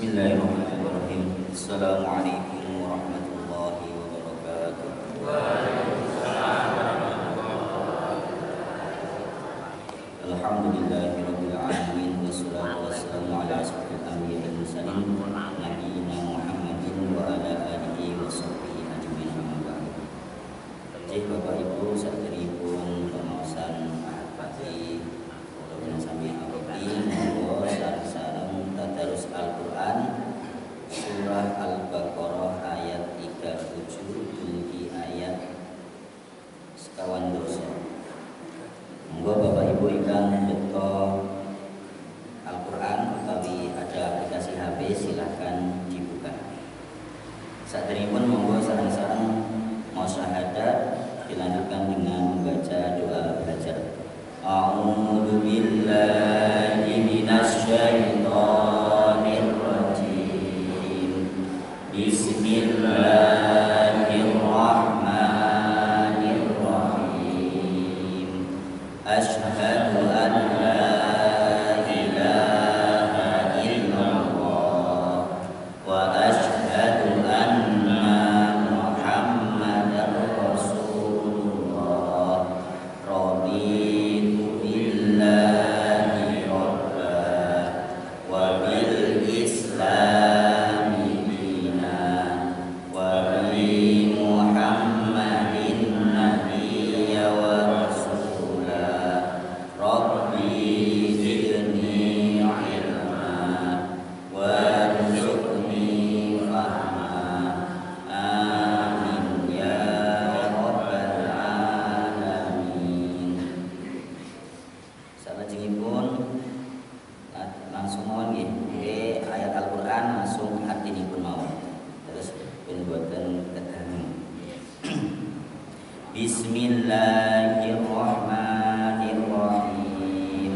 Bismillahirrahmanirrahim. Assalamualaikum warahmatullahi wabarakatuh. Waalaikumsalam warahmatullahi wabarakatuh. Alhamdulillahirabbil alamin wassalatu wassalamu ala asyrofil anbiya'i wal mursalin nabiyina Muhammadin wa ala alihi washabbihi ajmain amma ba'd. Bapak Ibu saderipun pemaosan Ahad Pati kula sami abdi monggo sareng-sareng tadarus Al-Qur'an surah Al-Baqarah ayat 37 dumugi ayat sekawan dosa. Monggo Bapak Ibu ingkang beto Al-Qur'an utawi ada aplikasi HP silahkan dibuka. Saderipun monggo sareng-sareng mau syahadat dilanjutkan dengan membaca doa belajar. A'udzu billahi minasy syaithanir rajim. Bismillahirrahmanirrahim. Asyhadu an la ilaha illallah wa asyhadu anna Muhammadar Rasulullah. Raditu billahi rabban wa bil islami dinan wa bi Muhammadin nabiyya wa rasulah. Rabbi zidni ilma warzuqni fahma. Amin ya rabbal alamin. Salajengipun langsung mawon nggih ayat Al-Qur'an langsung artinipun mawon. Terus pun boten tegang. Bismillahirrahmanirrahim.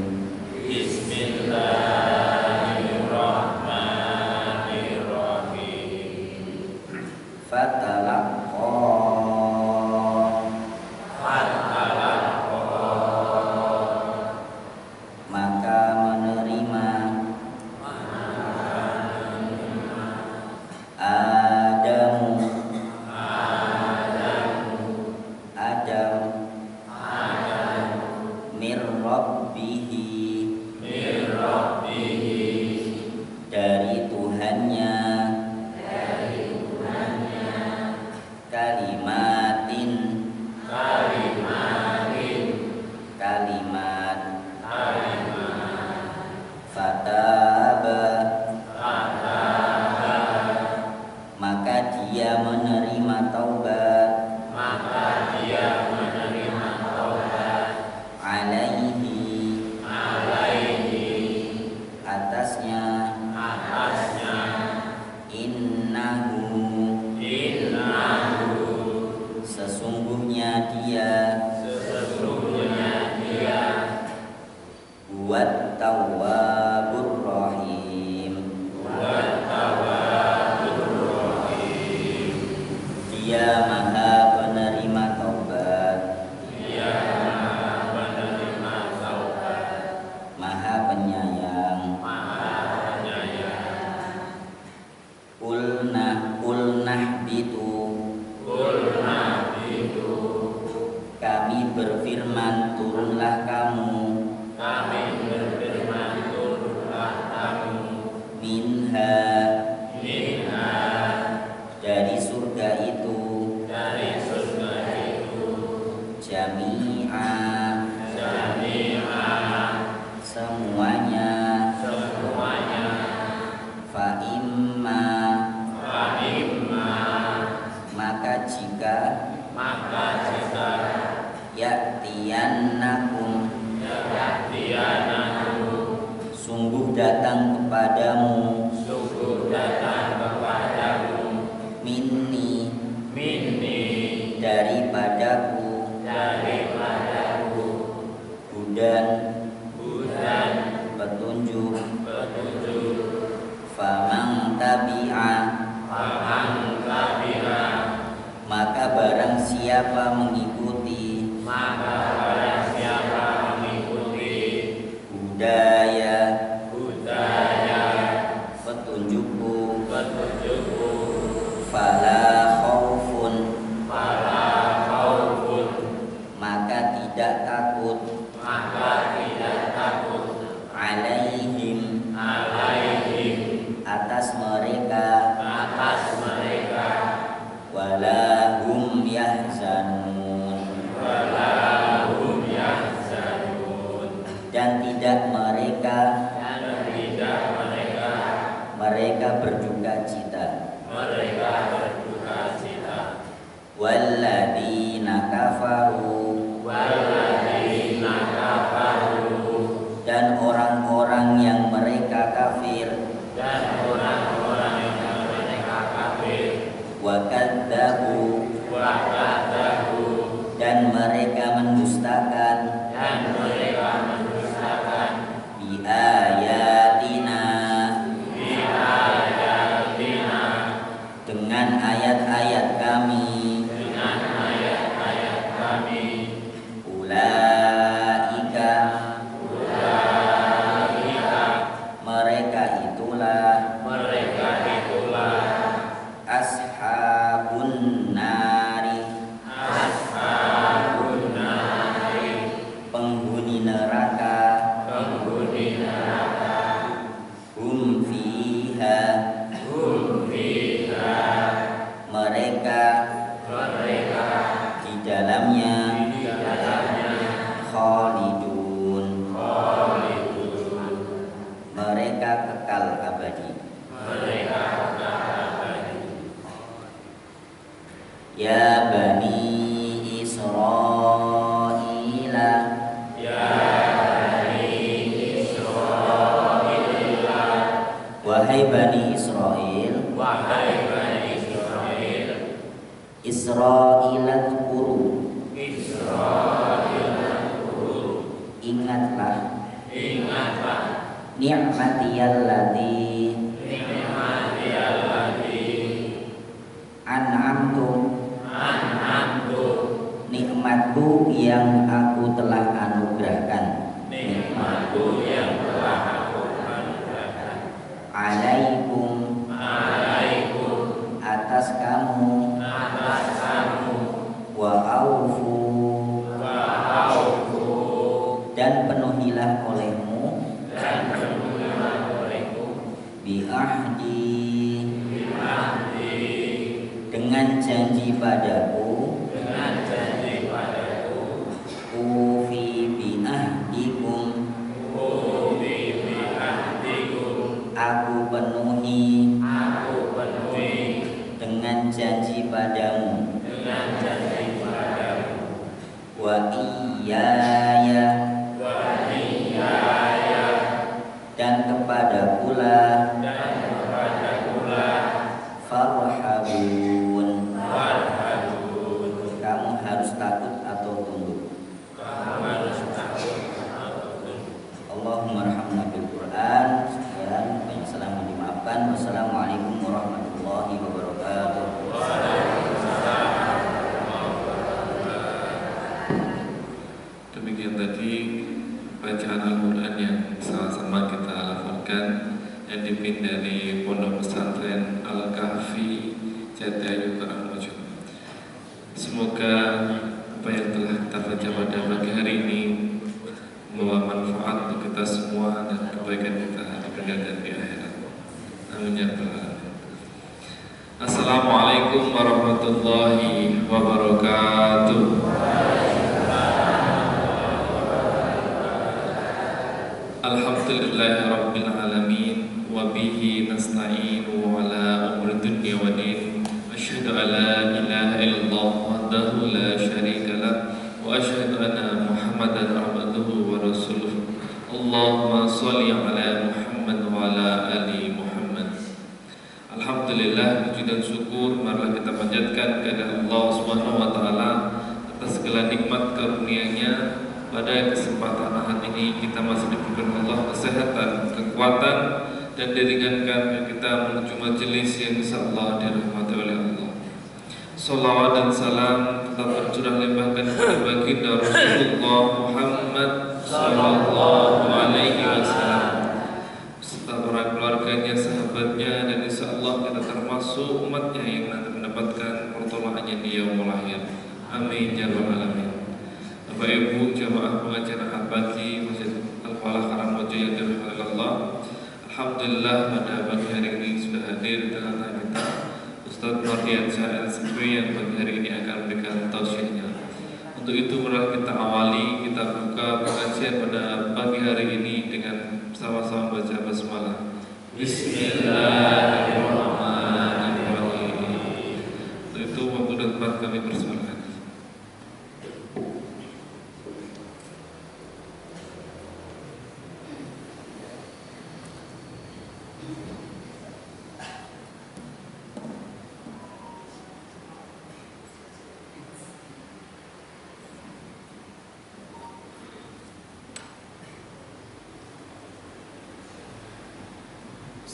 Bismillahirrahmanirrahim. Fatalaqqa maka menerima Adam mir rabbihi dari Tuhannya kalimat fataba maka dia menerima taubat alaihi atasnya innahu sesungguhnya dia buat tawwabur rahim dia maha penerima taubat maha penyayang. Qulnah bitu kami berfirman turunlah kamu minha dari surga itu jami'a semuanya fa imma maka jika ya'tiyannakum sungguh datang kepadamu minni daripadaku hudan petunjuk faman tabi'a maka barang siapa mengikuti hudaya petunjukku wa kadzabu dan mereka mendustakan bi ayatina dengan ayat-ayat kami ulaika mereka itulah ashabun nari penghuni neraka hum fiha mereka di dalamnya khalidun mereka kekal abadi. Ya Bani Israila wahai Bani Israel Isra'ilat kuru ingatlah ni'matiyallati an'amtu nikmatku yang aku telah anugerahkan alaikum atas kamu wa aufu dan penuhilah olehmu bi ahdi dengan janji padaku ufi bi ahdikum aku penuhi dengan janji padamu wa iyaya dan kepada pula farhabun kamu harus takut atau tunduk. Allahumma arhamna bil Quran. Sekian, banyak salam dimaafkan. Wassalamualaikum warahmatullahi wabarakatuh. Demikian tadi bacaan Al-Quran yang sama-sama kita lafalkan yang dipimpin dari Pondok Pesantren Al-Kahfi Jatayu Karangmojo. Semoga apa yang telah kita baca pada pagi hari ini membawa manfaat untuk kita semua dan kebaikan kita di dunia dan di akhirat. Amin ya rabbal alamin. Assalamualaikum warahmatullahi wabarakatuh. Alhamdulillahirabbil alamin wa bihi nasta'inu ala umuri dunya wa din. Asyhadu an la ilaha illallah wahdahu la syarika lah wa asyhadu anna Muhammadan abduhu wa rasuluh. Allahumma shalli ala Muhammad wa ala ali Muhammad. Alhamdulillah, puji dan syukur marilah kita panjatkan kepada Allah Subhanahu wa taala atas segala nikmat karunia-Nya. Pada kesempatan ahad ini kita masih diberikan Allah kesehatan, kekuatan, dan diringankan kita menuju majelis yang insyaallah dirahmati oleh Allah. Salawat dan salam tetap tercurah limpahkan kepada baginda Rasulullah Muhammad sallallahu alaihi wasallam beserta para keluarganya, sahabatnya, dan insyaallah kita termasuk umatnya yang nanti mendapatkan pertolongannya di yaumul akhir. Amin ya rabbal alamin. Bapak Ibu jamaah pengajian ahad pagi Masjid Al-Falah Karangmojo yang dirahmati Allah. Alhamdulillah pada pagi hari ini sudah hadir di tengah-tengah kita Ustaz Nurdiansyah LCP yang pagi hari ini akan memberikan tausiahnya. Untuk itu marilah kita awali, kita buka pengajian pada pagi hari ini dengan sama-sama baca basmalah. Bismillahirrahmanirrahim. Untuk itu waktu dan tempat kami persilakan.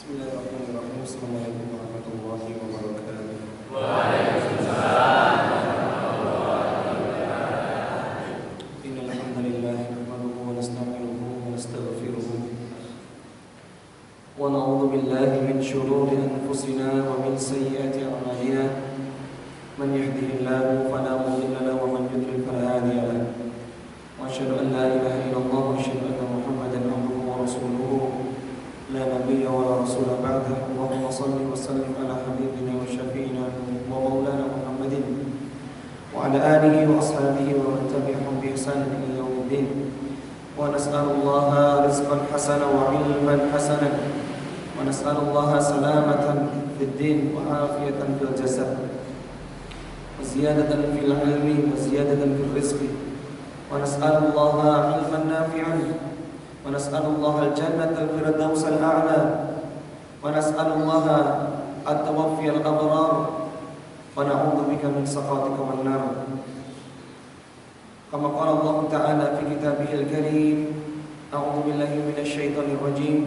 Bismillahirrahmanirrahim. Assalamualaikum warahmatullahi wabarakatuh. Waalaikumsalam. Innal hamdalillah nahmaduhu wa nasta'inuhu wa nastaghfiruh wa na'udzu billahi min shururi anfusina wa min sayyiati a'malina. Man yahdihillahu fala mudilla lahu wa man yudlil fala hadiya lahu. Wa asyhadu an la ilaha illallah wa asyhadu anna Muhammadan abduhu wa rasuluhu. لا نبي ولا رسول بعده. اللهم صل وسلم على حبيبنا وشفينا ومولانا محمد وعلى آله وأصحابه ومن تبعهم بإحسان إلى يوم الدين. ونسأل الله رزقا حسنا وعلما حسنا ونسأل الله سلامة في الدين وعافية في الجسد وزيادة في العلم وزيادة في الرزق. ونسأل الله علما نافعا ونسأل الله الجنة الفردوس الأعلى ونسأل الله التوفي الأبرار ونعوذ بك من سخطك والنار. كما قال الله تعالى في كتابه الكريم: أعوذ بالله من الشيطان الرجيم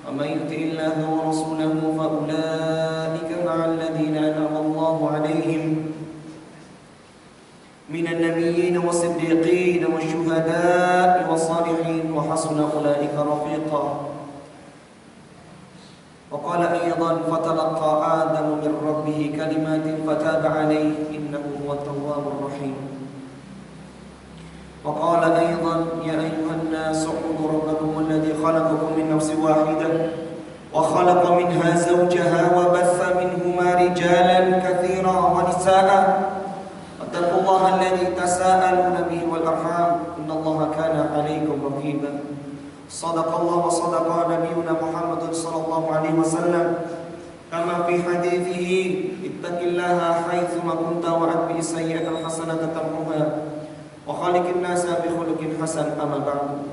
ومن يطع الله ورسوله فأولئك مع الذين أنعم الله عليهم من النبيين والصديقين والشهداء والصالحين وحسن أولئك رفيقا. وقال أيضا: فتلقى آدم من ربه كلمات فتاب عليه إنه هو التواب الرحيم. وقال أيضا: يا أيها الناس اعبدوا ربكم الذي خلقكم من نفس واحدة وخلق منها زوجها وبث منهما رجالا كثيرا ونساء واتقوا الله الذي تساءلون به والأرحام إن الله كان عليكم رقيبا. صدق الله وصدق نبينا محمد صلى الله عليه وسلم كما في حديثه: اتق الله حيثما كنت وأتبع السيئة الحسنة تمحها وخالق الناس بخلق حسن. أما بعد.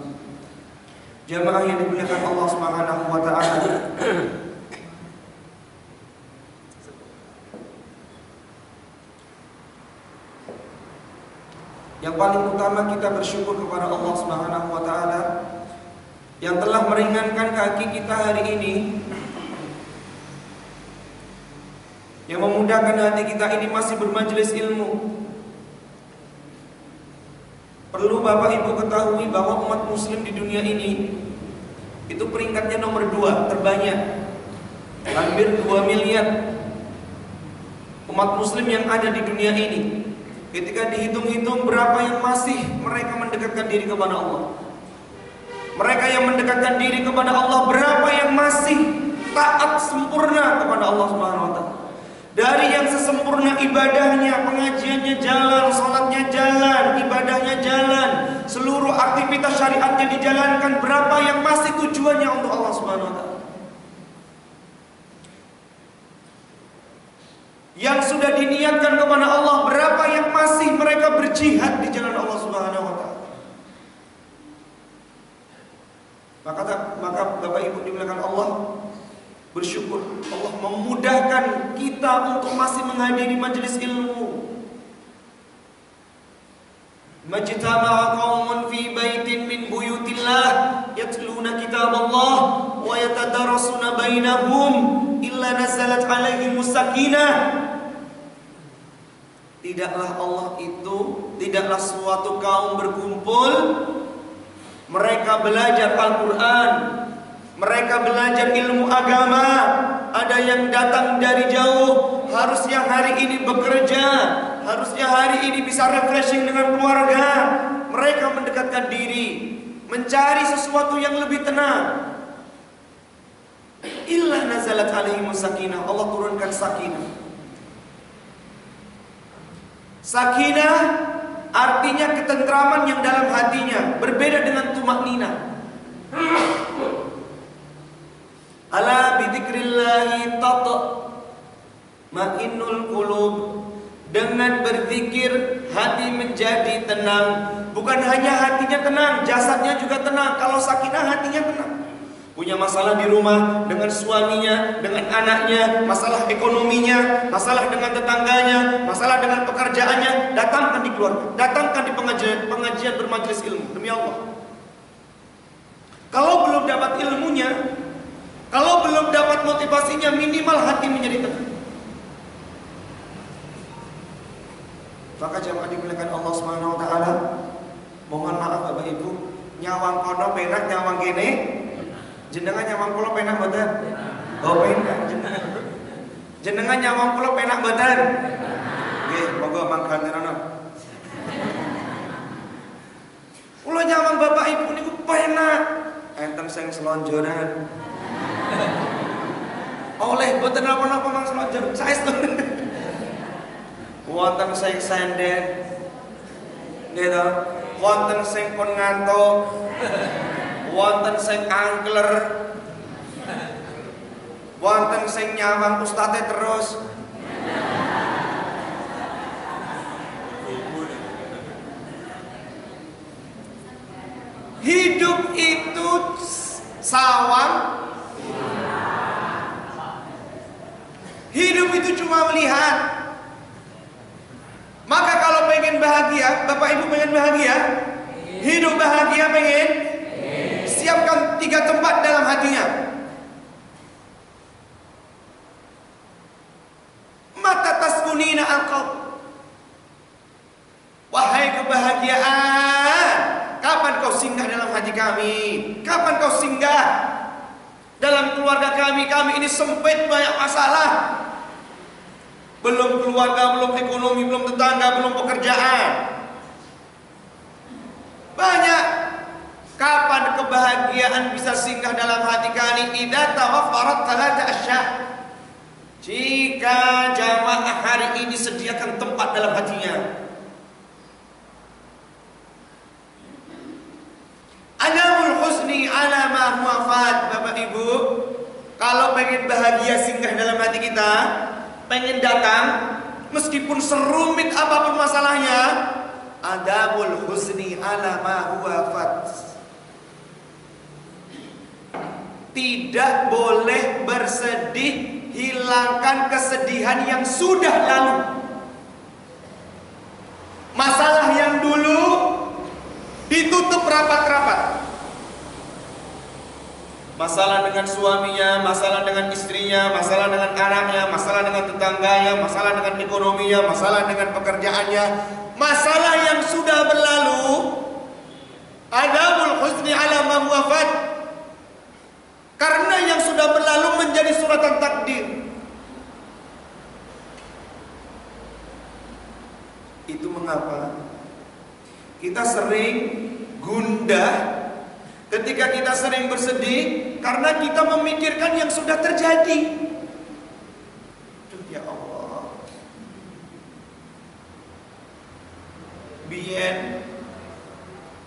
Jamaah yang dimuliakan Allah Subhanahu wa taala. Yang paling utama kita bersyukur kepada Allah Subhanahu wa taala yang telah meringankan kaki kita hari ini, yang memudahkan hati kita ini masih bermajelis ilmu. Perlu Bapak Ibu ketahui bahwa umat muslim di dunia ini itu peringkatnya nomor 2 terbanyak, hampir 2 miliar umat muslim yang ada di dunia ini. Ketika dihitung-hitung berapa yang masih mereka mendekatkan diri kepada Allah, mereka yang mendekatkan diri kepada Allah, berapa yang masih taat sempurna kepada Allah Subhanahu wa taala. Dari yang sesempurna ibadahnya, pengajiannya jalan, salatnya jalan, ibadahnya jalan, seluruh aktivitas syariatnya dijalankan, berapa yang masih tujuannya untuk Allah Subhanahu wa taala. Yang sudah diniatkan kepada Allah, berapa yang masih mereka berjihad di jalan Allah Subhanahu wa taala. Maka Bapak Ibu dimuliakan Allah, bersyukur Allah memudahkan kita untuk masih menghadiri majelis ilmu. Majtama'a qaumun fi baitin min buyutillah yatluna kitaballah wa yatadarasuna bainahum illa nazalat alaihimus sakinah. Tidaklah suatu kaum berkumpul, mereka belajar Al-Quran, mereka belajar ilmu agama. Ada yang datang dari jauh, harusnya hari ini bekerja, harusnya hari ini bisa refreshing dengan keluarga. Mereka mendekatkan diri, mencari sesuatu yang lebih tenang. Illa nazalat alaihimus sakinah, Allah turunkan sakinah. Sakinah artinya ketentraman yang dalam hatinya, berbeda dengan tumaknina. Ala bidzikrillahi tatma'innul qulub. Dengan berzikir hati menjadi tenang. Bukan hanya hatinya tenang, jasadnya juga tenang. Kalau sakinah hatinya tenang. Punya masalah di rumah dengan suaminya, dengan anaknya, masalah ekonominya, masalah dengan tetangganya, masalah dengan pekerjaannya, datangkan di keluarga, datangkan di pengajian bermajelis ilmu, demi Allah. Kalau belum dapat ilmunya, Kalau belum dapat motivasinya, minimal hati menjadi tenang. Maka jamaah dimuliakan Allah Subhanahu wa taala, mohon maaf Bapak Ibu, nyawang kono penak nyawang kene. Jenengan nyawang kula penak mboten? Oh penak jenengan. Jenengan nyawang kula penak mboten? Nggih, monggo mangkantenono. Kula nyawang Bapak Ibu niku penak. Enten sing selonjoran. Oleh boten napa-napa mang selonjor. Saestu. Wonten sing senden. Nggih to. Wonten sing pun ngantuk. Wonten sing angkler. Wonten sing nyawang ustate terus. Hidup itu sawang. Hidup itu cuma melihat. Maka kalau pengen bahagia, Bapak Ibu pengen bahagia, hidup bahagia pengen, siapkan 3 tempat dalam hatinya. Mata taskunina alqalb. Wahai kebahagiaan, kapan kau singgah dalam hati kami? Kapan kau singgah dalam keluarga kami? Kami ini sempit, banyak masalah. Belum keluarga, belum ekonomi, belum tetangga, belum pekerjaan. Banyak. Kapan kebahagiaan bisa singgah dalam hati kami? Idza tawaffarat thalatha asya'. Jika jamaah hari ini sediakan tempat dalam hatinya. Adamul husni ala ma huwa fat. Bapak Ibu, kalau pengen bahagia singgah dalam hati kita, pengen datang, meskipun serumit apapun masalahnya, adamul husni ala ma huwa fat. Tidak boleh bersedih, hilangkan kesedihan yang sudah lalu. Masalah yang dulu ditutup rapat-rapat. Masalah dengan suaminya, masalah dengan istrinya, masalah dengan anaknya, masalah dengan tetangganya, masalah dengan ekonominya, masalah dengan pekerjaannya. Masalah yang sudah berlalu, adabul husni ala ma huwa fat. Karena yang sudah berlalu menjadi suratan takdir. Itu mengapa kita sering gundah ketika kita sering bersedih, karena kita memikirkan yang sudah terjadi. Duh, ya Allah, biyen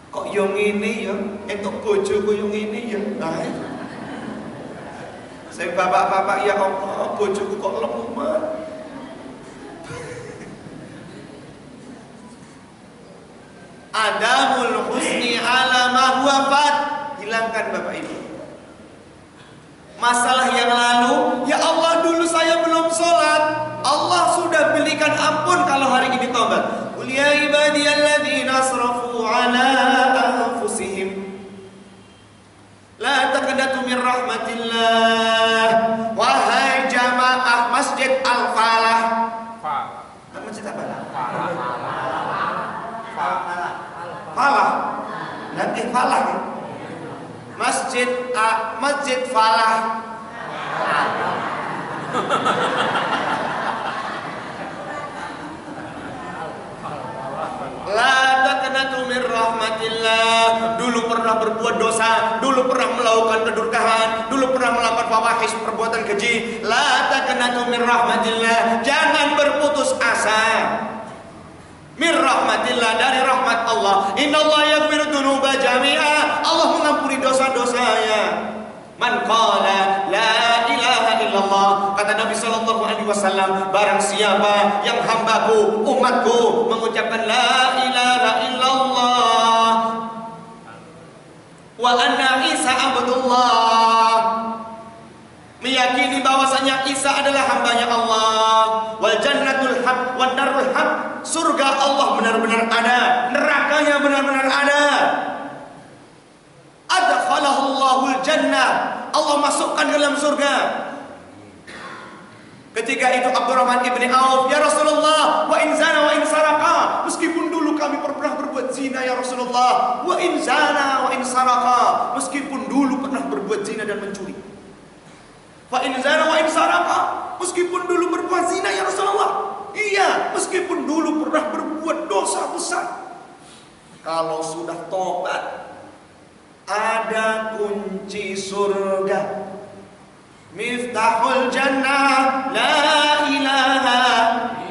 kok yang ini ya, entuk bojoku yang ini ya. Saya bapak-bapak, ya Allah, bojoku kok lemah. Adamul husni ala ma huwa fat. Hilangkan Bapak Ibu masalah yang lalu. Ya Allah, dulu saya belum sholat, Allah sudah berikan ampun kalau hari ini taubat. Qul ya ibadiyalladzina asrafu ala anfusihim la taqnatu min rahmatillah. Wahai jamaah Masjid Al-Falah. Masjid apa? Falah. Nanti Falah. Masjid Falah. La taqnatu min rahmatillah. Dulu pernah berbuat dosa, dulu pernah melakukan kedurhakaan, dulu pernah melakukan fawahish, perbuatan keji. La taqnatu min rahmatillah. Jangan berputus asa. Min rahmatillah, dari rahmat Allah. Innallaha yaghfiru dzunuba jami'a. Allah mengampuni dosa-dosanya. Man qala la ilaha illallah, kata Nabi sallallahu alaihi wasallam, barang siapa yang hambaku, umatku mengucapkan la ilaha illallah wa anna Isa abdullah, meyakini bahwasanya Isa adalah hambanya Allah, wal jannatul haq wan narul haq, surga Allah benar-benar ada, nerakanya benar-benar ada. Adkhalahul jannah, Allah masukkan ke dalam surga. Ketika itu Abdurrahman ibni Auf, ya Rasulullah, wa in zana wa in saraka, meskipun dulu kami pernah berbuat zina ya Rasulullah, wa in zana wa in saraka, meskipun dulu pernah berbuat zina dan mencuri. Wa in zana wa in saraka, meskipun dulu berbuat zina ya Rasulullah, iya, meskipun dulu pernah berbuat dosa besar. Kalau sudah tobat, ada kunci surga. Miftahul jannah la ilaha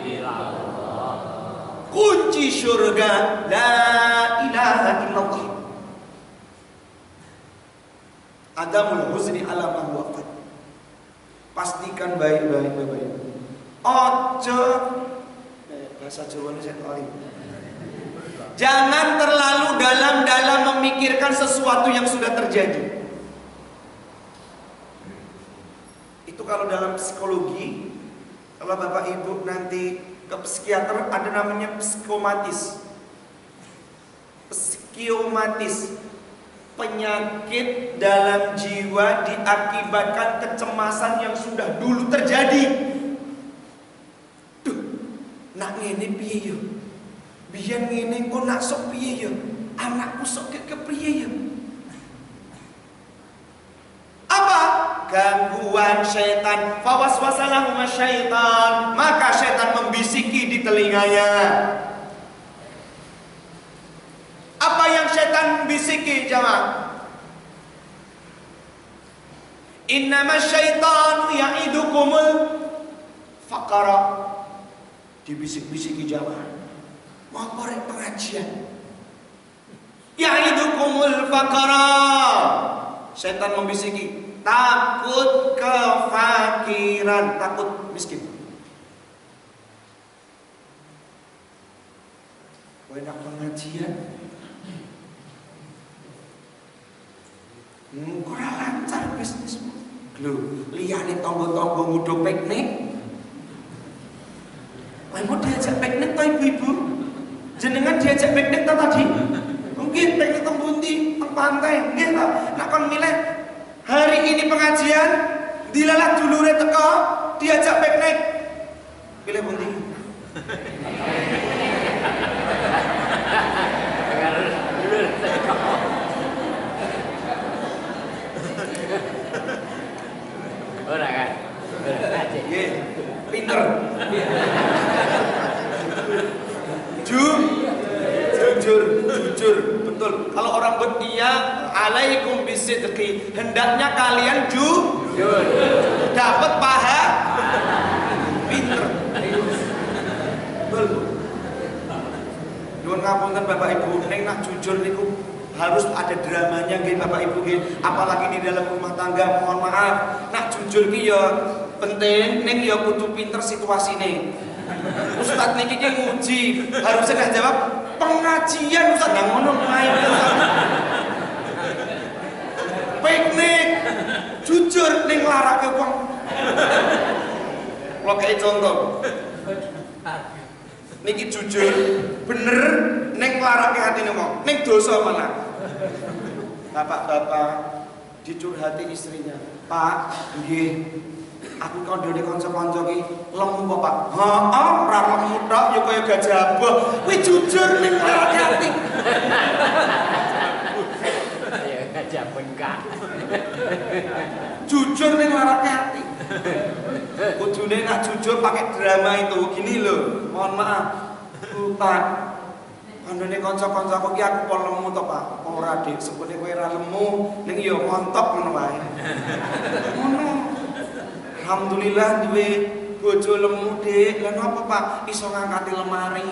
illallah. Kunci surga la ilaha illallah. Adamul huzni ala ma huwa qad. Pastikan baik-baik baik. Ojo bahasa Jawa ini saya tahu. Jangan terlalu dalam-dalam memikirkan sesuatu yang sudah terjadi. Itu kalau dalam psikologi, kalau Bapak Ibu nanti ke psikiater ada namanya psikomatis. Psikomatis, penyakit dalam jiwa diakibatkan kecemasan yang sudah dulu terjadi. Duh, nak ngene piye yo? Biyen ngene kok nak sok piye yo? Anakku sok kepriye yo? Gangguan syaitan, fawaswasalahum syaitan, maka syaitan membisiki di telinganya. Apa yang syaitan bisiki jamaah? Innama syaitanu ya'idukumul faqara. Dibisik-bisiki jamaah. Mau korek pengajian. Ya'idukumul faqara. Syaitan membisiki, takut kefakiran, takut miskin. Banyak pengajian, kurang lancar bisnismu. Lu liyane tonggo-tonggo ngudo piknik. Mau diajak piknik toh ibu-ibu? Jenengan diajak piknik toh tadi? Mungkin piknik teng pundi, teng pantai, nggih toh. Nek kon milih hari ini pengajian, dilalah dulure teko, diajak piknik. Pilih pundi? Ora kan? Nggih, pinter. Jujur, betul. Kalau orang berdia, alaikum bisidqi, hendaknya kalian jujur. Dapat paha, pinter. Betul. Nuwun ngapunten Bapak Ibu, ning nak jujur niku harus ada dramanya nggih Bapak Ibu nggih. Apalagi di dalam rumah tangga, mohon maaf. Nak jujur ki ya penting, ning ya kudu pinter situasine. Ustaz niki ki nguji, harusnya dah jawab pengajian Ustaz nang ngono main. Piknik jujur ning larake wong. Kula kei contoh. Niki jujur bener ning larake hatine wong, ning dosa malah. Bapak-bapak dicurhati istrinya, "Pak, nggih, aku kandhane kanca-kanca ki lemu kok, Pak." "Heeh, ora lemu tok ya kaya gajah abah." Kuwi jujur ning larake ati. Ya gajah bengkak. Jujur ning larake ati. Kudune nak jujur pakai drama itu. Gini loh, mohon maaf. Pak, kandhane kanca-kancaku ki aku kok lemu to, Pak? Ora, Dik, sebune kowe ora lemu, ning ya montok ngono wae. Ngono. Alhamdulillah duwe bojo lemu, Dik. Lah napa, Pak? Iso ngangkati lemari.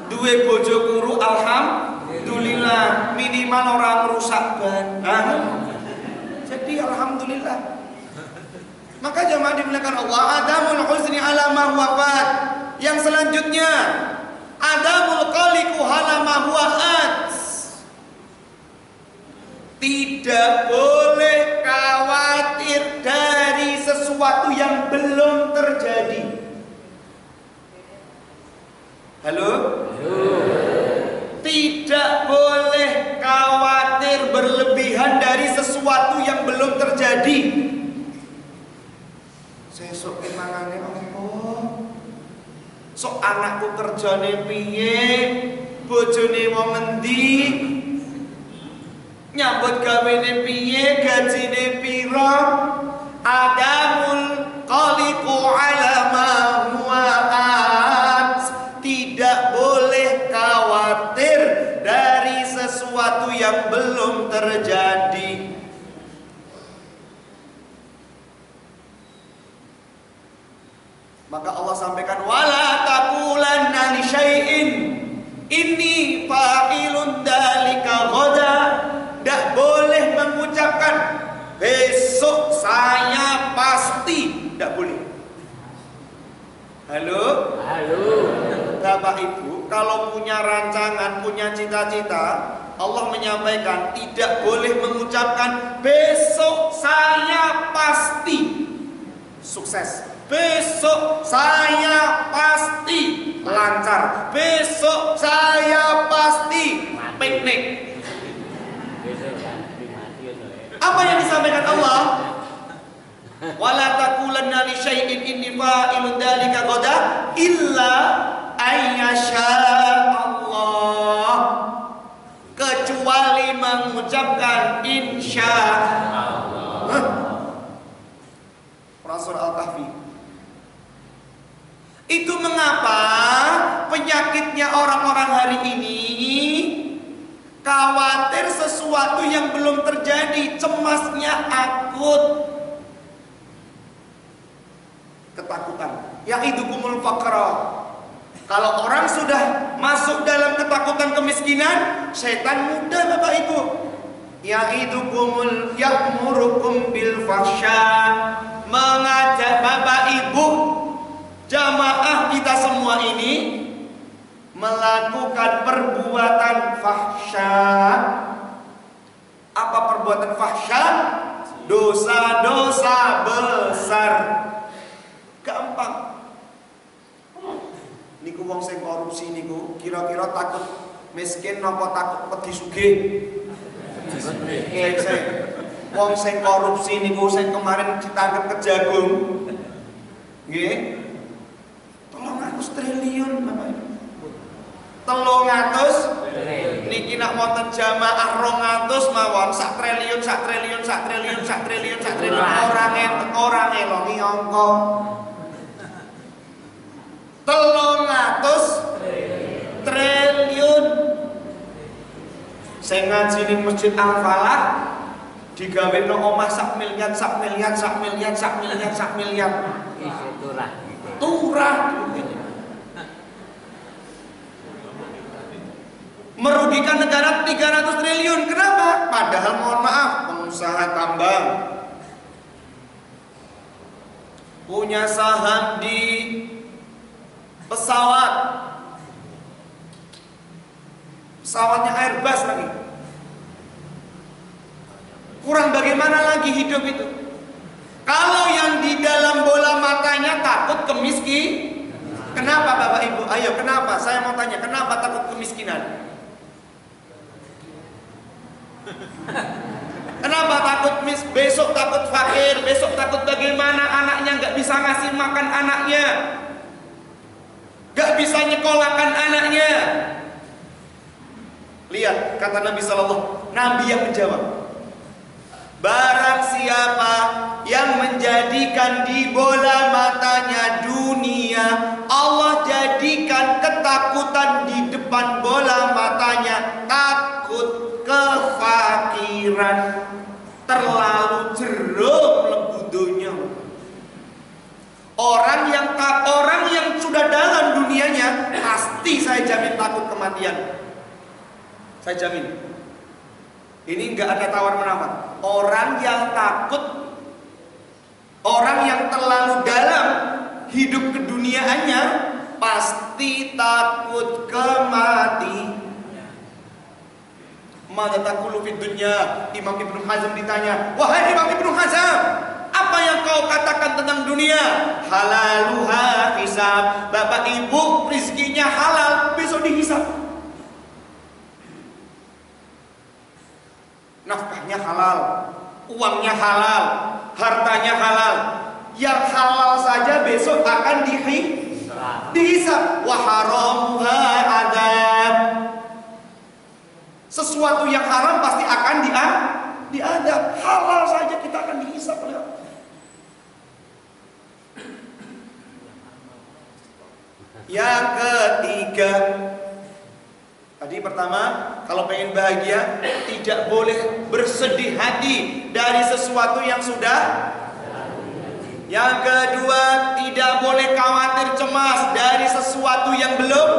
Duwe bojo kuru, alhamdulillah, minimal ora ngrusak ban. Jadi alhamdulillah. Maka jemaah dimuliakan Allah, adamul huzni ala ma huwa fat. Yang selanjutnya, adamul qaliqu ala ma huwa at. Tidak boleh khawatir dari sesuatu yang belum terjadi. Halo? Tidak boleh khawatir berlebihan jadi. Sesuk ki mangane apa? Sok anakku kerjane piye? Bojone wong endi? Nyambut gawene piye? Gajine pira? Adamul qaliqu ala ma huwa at. Tidak boleh khawatir dari sesuatu yang belum terjadi. Maka Allah sampaikan wala taqulanna li syai'in inni fa'ilun dzalika ghadan. Tidak boleh mengucapkan besok saya pasti, tidak boleh. Halo? Halo. Bapak Ibu, kalau punya rancangan, punya cita-cita, Allah menyampaikan tidak boleh mengucapkan besok saya pasti sukses. Besok saya pasti lancar. Besok saya pasti piknik. Apa yang disampaikan Allah? Wala taqulanna li syai'in inni fa'ilun dzalika ghadan illa ayyasha Allah. Kecuali mengucapkan insya Allah. Surah Al-Kahfi. Itu mengapa penyakitnya orang-orang hari ini khawatir sesuatu yang belum terjadi, cemasnya akut. Ketakutan. Ya'idukumul faqra. Kalau orang sudah masuk dalam ketakutan kemiskinan, setan mudah Bapak Ibu. Ya'idukumul ya'murukum bil fahsya. Mengajak Bapak Ibu jamaah kita semua ini melakukan perbuatan fahsya. Apa perbuatan fahsya? Dosa-dosa besar. Gampang. Niku wong sing korupsi niku kira-kira takut miskin napa takut pedi sugih? Wong sing korupsi niku sing kemarin ditangkap Kejagung. Nggih. 300 triliun Bapak Ibu. 300 niki nak wonten jamaah 200 mawon sak triliun orang ngelongi angka 300 triliun. Sing ngaji ning Masjid Al-Falah digaweno omah sak miliar. Turah. Merugikan negara 300 triliun. Kenapa? Padahal mohon maaf, pengusaha tambang punya saham di pesawatnya Airbus lagi. Kurang bagaimana lagi hidup itu? Kalau yang di dalam bola matanya takut kemiskin, kenapa Bapak Ibu? Ayo kenapa? Saya mau tanya, kenapa takut kemiskinan? Kenapa takut besok takut fakir, besok takut bagaimana anaknya nggak bisa ngasih makan anaknya, nggak bisa nyekolahkan anaknya. Lihat kata Nabi Sallallahu, Nabi yang menjawab, barang siapa yang menjadikan di bola matanya dunia, Allah jadikan ketakutan di depan bola matanya, takut kefakiran, terlalu jeruk mlebu donya. Orang yang sudah dalam dunianya pasti saya jamin takut kematian. Saya jamin. Ini enggak ada tawar menawar. Orang yang takut, orang yang terlalu dalam hidup keduniaannya pasti takut kematian. Mada taqulu fid dunya? Imam Ibnu Hazm ditanya, wahai Imam Ibnu Hazm, apa yang kau katakan tentang dunia? Halaluha hisab. Bapak Ibu, rizkinya halal, besok dihisab. Nafkahnya halal, uangnya halal, hartanya halal. Yang halal saja besok akan dihisab. Wa haramuha adzab. Sesuatu yang haram pasti akan diadab. Halal saja kita akan dihisab oleh Allah. Yang ketiga, tadi pertama, kalau pengen bahagia tidak boleh bersedih hati dari sesuatu yang sudah. Yang kedua, tidak boleh khawatir cemas dari sesuatu yang belum.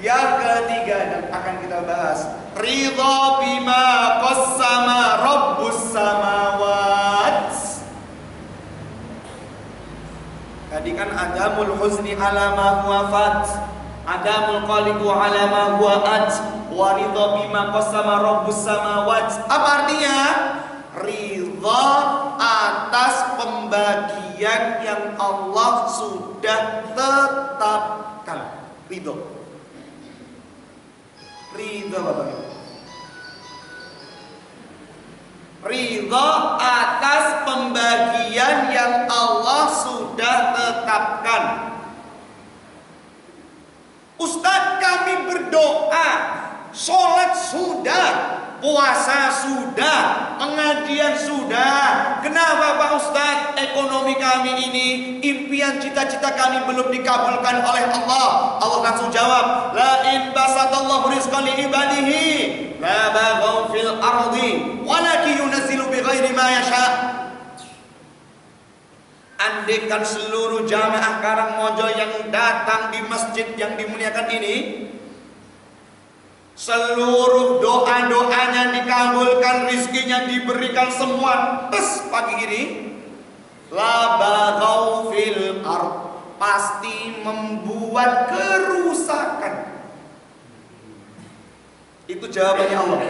Yang ketiga, dan akan kita bahas, ridha bima qassama rabbus samawat. Tadi kan adamul huzni ala ma huwa fat, adamul qaliqu ala ma huwa at, wa ridha bima qassama rabbus samawat. Apa artinya? Ridha atas pembagian yang Allah sudah tetapkan. Ridha Bapak Ibu. Ridha atas pembagian yang Allah sudah tetapkan. Ustadz, kami berdoa, sholat sudah, puasa sudah, pengajian sudah. Kenapa Pak Ustadz? Ekonomi kami ini, impian cita-cita kami belum dikabulkan oleh Allah. Allah langsung jawab, la in basatallahu rizqan li ibadihi la baghaw fil ardi walakin yunazzilu bighairi ma yasha. Andaikan seluruh jamaah Karangmojo yang datang di masjid yang dimuliakan ini, seluruh doa-doanya dikabulkan, rizkinya diberikan semua, tes pagi ini, la baghaw fil ard, pasti membuat kerusakan. Itu jawabannya Allah.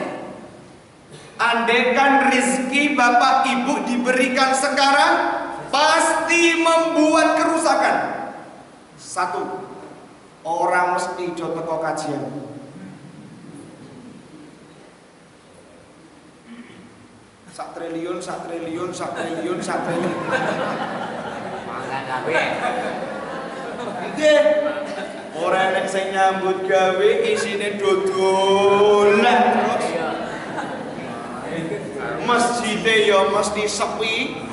Andaikan rizki Bapak Ibu diberikan sekarang, pasti membuat kerusakan. Satu, orang mesti coba teko kajian. Sak triliun. Mangan kabeh. Nggih. Ora nek sing nyambut gawe isine dodolan terus. Masjide ya mesti sepi.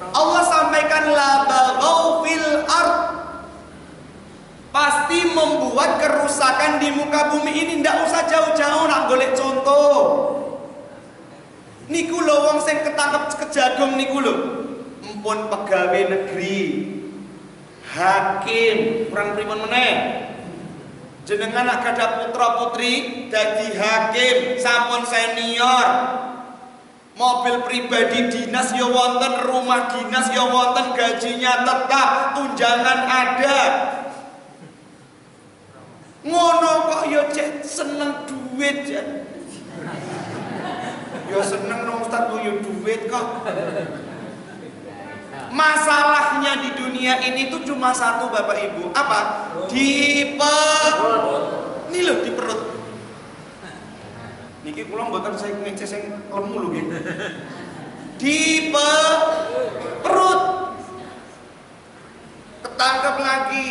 Allah sampaikan la baghaw fil ard, pasti membuat kerusakan di muka bumi ini. Ndak usah jauh-jauh nak golek contoh. Niku lho wong sing ketangkep kejagung niku lho. Empun pegawai negeri, hakim, kurang pripun meneh. Jenengan nak gadah putra-putri dadi hakim, sampun senior. Mobil pribadi dinas ya wonten, rumah dinas ya wonten, gajinya tetap, tunjangan ada. Ngono kok ya cek seneng duit ya. Ya seneng dong Ustaz punya duit kok. Masalahnya di dunia ini tuh cuma satu Bapak Ibu. Apa? Di perut. Ini loh di perut. Niki kula mboten saya ngece sing lemu lho nggih. Di perut. Ketangkep lagi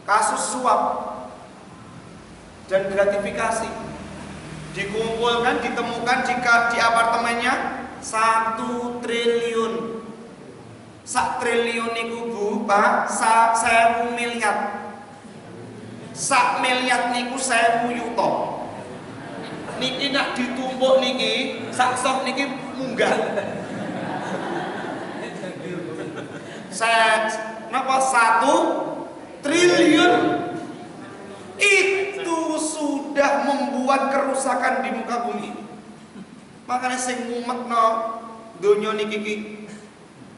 kasus suap dan gratifikasi. Dikumpulkan, ditemukan jika di apartemennya 1 triliun. 1 triliun niku Bu, Pak, 1.000 miliar. 1 miliar niku 1.000 yuta. Niki nak ditumpuk niki, sak sok niki munggah. Napa 1 triliun itu sudah membuat kerusakan di muka bumi. Makanya sing mumetno donya niki iki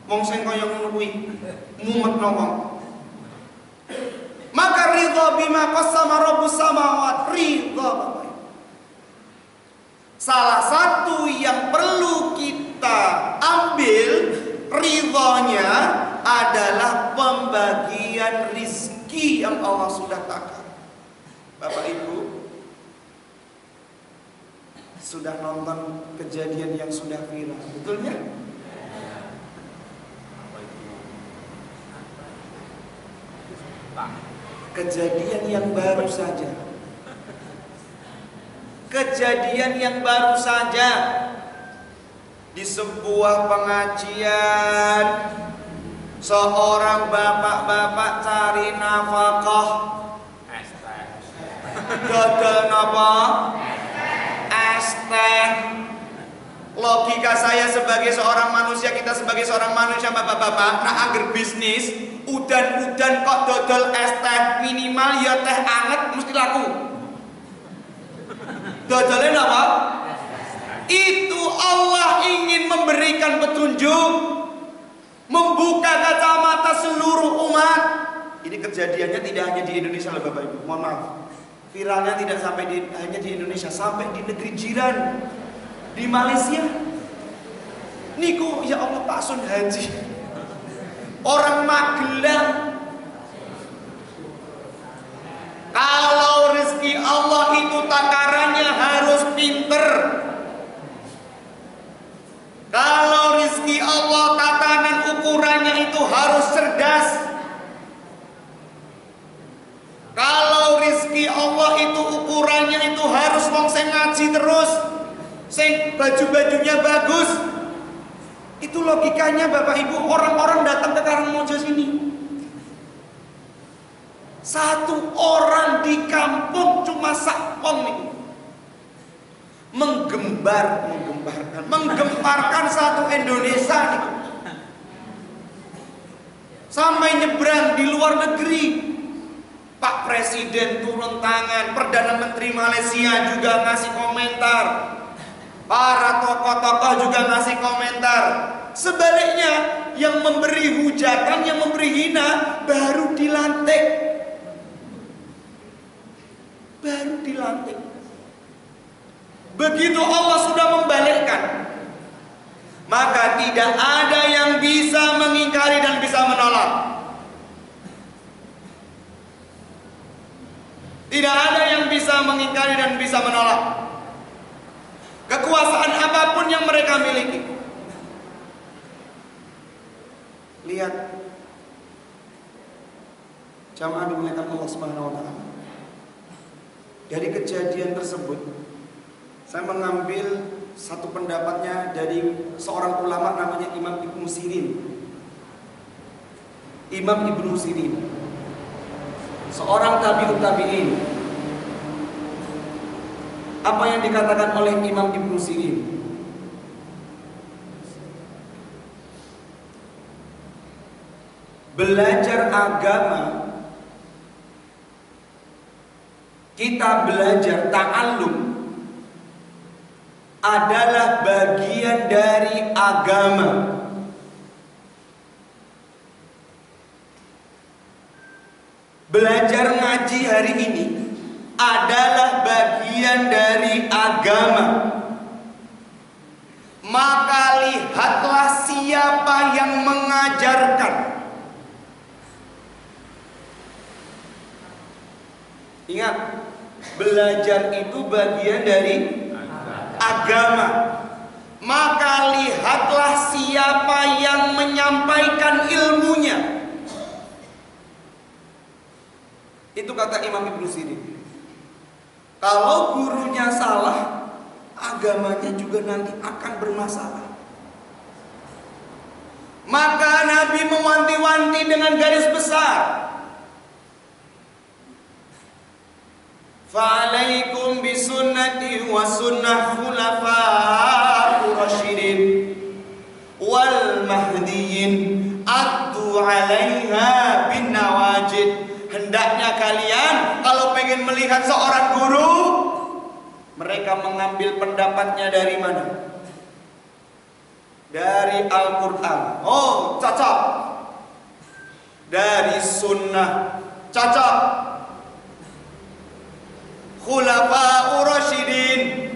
wong sing kaya ngono kuwi mumetno wong. Maka ridha bima qassama rabbus samawat, ridha Bapak. Salah satu yang perlu kita ambil ridhonya adalah pembagian rizki rezeki yang Allah sudah takar. Bapak Ibu sudah nonton kejadian yang sudah viral, betulnya? Kejadian yang baru saja. Kejadian yang baru saja di sebuah pengajian, seorang bapak-bapak cari nafkah. Dodol napa? Es teh. Logika saya sebagai seorang manusia, kita sebagai seorang manusia bapak-bapak, nak angger bisnis, udan-udan kok dodol es teh, minimal ya teh anget mesti laku. Dodolnya apa? Itu Allah ingin memberikan petunjuk, membuka kacamata seluruh umat. Ini kejadiannya tidak hanya di Indonesia loh Bapak Ibu, mohon maaf. Viralnya tidak sampai hanya di Indonesia, sampai di negeri jiran, di Malaysia. Niku ya Allah Pak Sun Haji, orang Magelang. Kalau rezeki Allah itu takarannya harus pinter. Kalau rezeki Allah tatanan ukurannya itu harus cerdas. Kalau rezeki Allah itu ukurannya itu harus wong sing ngaji terus, sing baju-bajunya bagus. Itu logikanya Bapak Ibu, orang-orang datang ke Karangmojo sini. Satu orang di kampung cuma sakpong nih, menggemparkan satu Indonesia nih. Sampai nyebrang di luar negeri. Pak Presiden turun tangan, Perdana Menteri Malaysia juga ngasih komentar, para tokoh-tokoh juga ngasih komentar. Sebaliknya, yang memberi hujatan, yang memberi hina, baru dilantik. Begitu Allah sudah membalikkan, maka tidak ada yang bisa mengingkari dan bisa menolak. Tidak ada yang bisa mengingkari dan bisa menolak kekuasaan apapun yang mereka miliki. Lihat jamaah dimuliakan Allah Subhanahu wa taala. Dari kejadian tersebut, saya mengambil satu pendapatnya dari seorang ulama namanya Imam Ibnu Sirin. Imam Ibnu Sirin, seorang tabi'ut tabi'in. Apa yang dikatakan oleh Imam Ibnu Sirin? Belajar agama, kita belajar ta'allum adalah bagian dari agama. Belajar ngaji hari ini adalah bagian dari agama. Maka lihatlah siapa yang mengajarkan. Ingat, belajar itu bagian dari agama. Maka lihatlah siapa yang menyampaikan ilmunya. Itu kata Imam Ibnu Sirin. Kalau gurunya salah, agamanya juga nanti akan bermasalah. Maka Nabi mewanti-wanti dengan garis besar. Fa'alaikum bisunnati wa sunnah khulafa'ur rasyidin wal mahdiyyin addu 'alaiha bin nawajid. Hendaknya kalian kalau pengen melihat seorang guru, mereka mengambil pendapatnya dari mana? Dari Al-Quran. Oh, cocok. Dari sunnah. Cocok. Khulafa'ur rasyidin,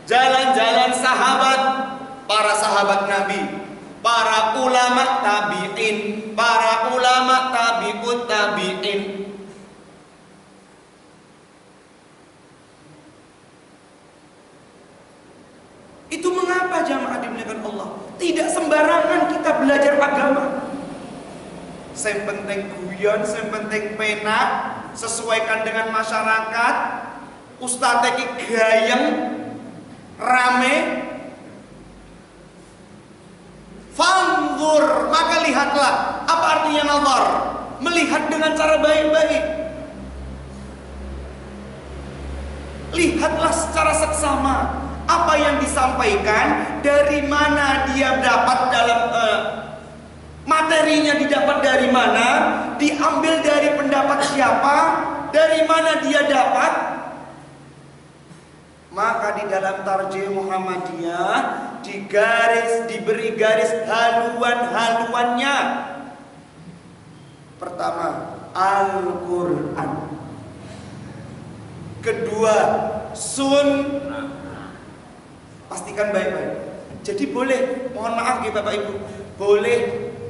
jalan-jalan sahabat, para sahabat Nabi. para ulama tabi'in, para ulama tabi'ut tabi'in. Itu mengapa jamaah dimuliakan Allah? Tidak sembarangan kita belajar agama. Yang penting guyon, yang penting pena, sesuaikan dengan masyarakat. Ustadz iki gayeng, rame. Fanzur, maka lihatlah. Apa artinya nazar? Melihat dengan cara baik-baik. Lihatlah secara seksama apa yang disampaikan, dari mana dia dapat dalam materinya, didapat dari mana, diambil dari pendapat siapa, dari mana dia dapat. Maka di dalam Tarjih Muhammadiyah diberi garis haluan-haluannya. Pertama, Al-Quran. Kedua, Sunnah. Pastikan baik-baik. Jadi boleh, mohon maaf ya Bapak Ibu, boleh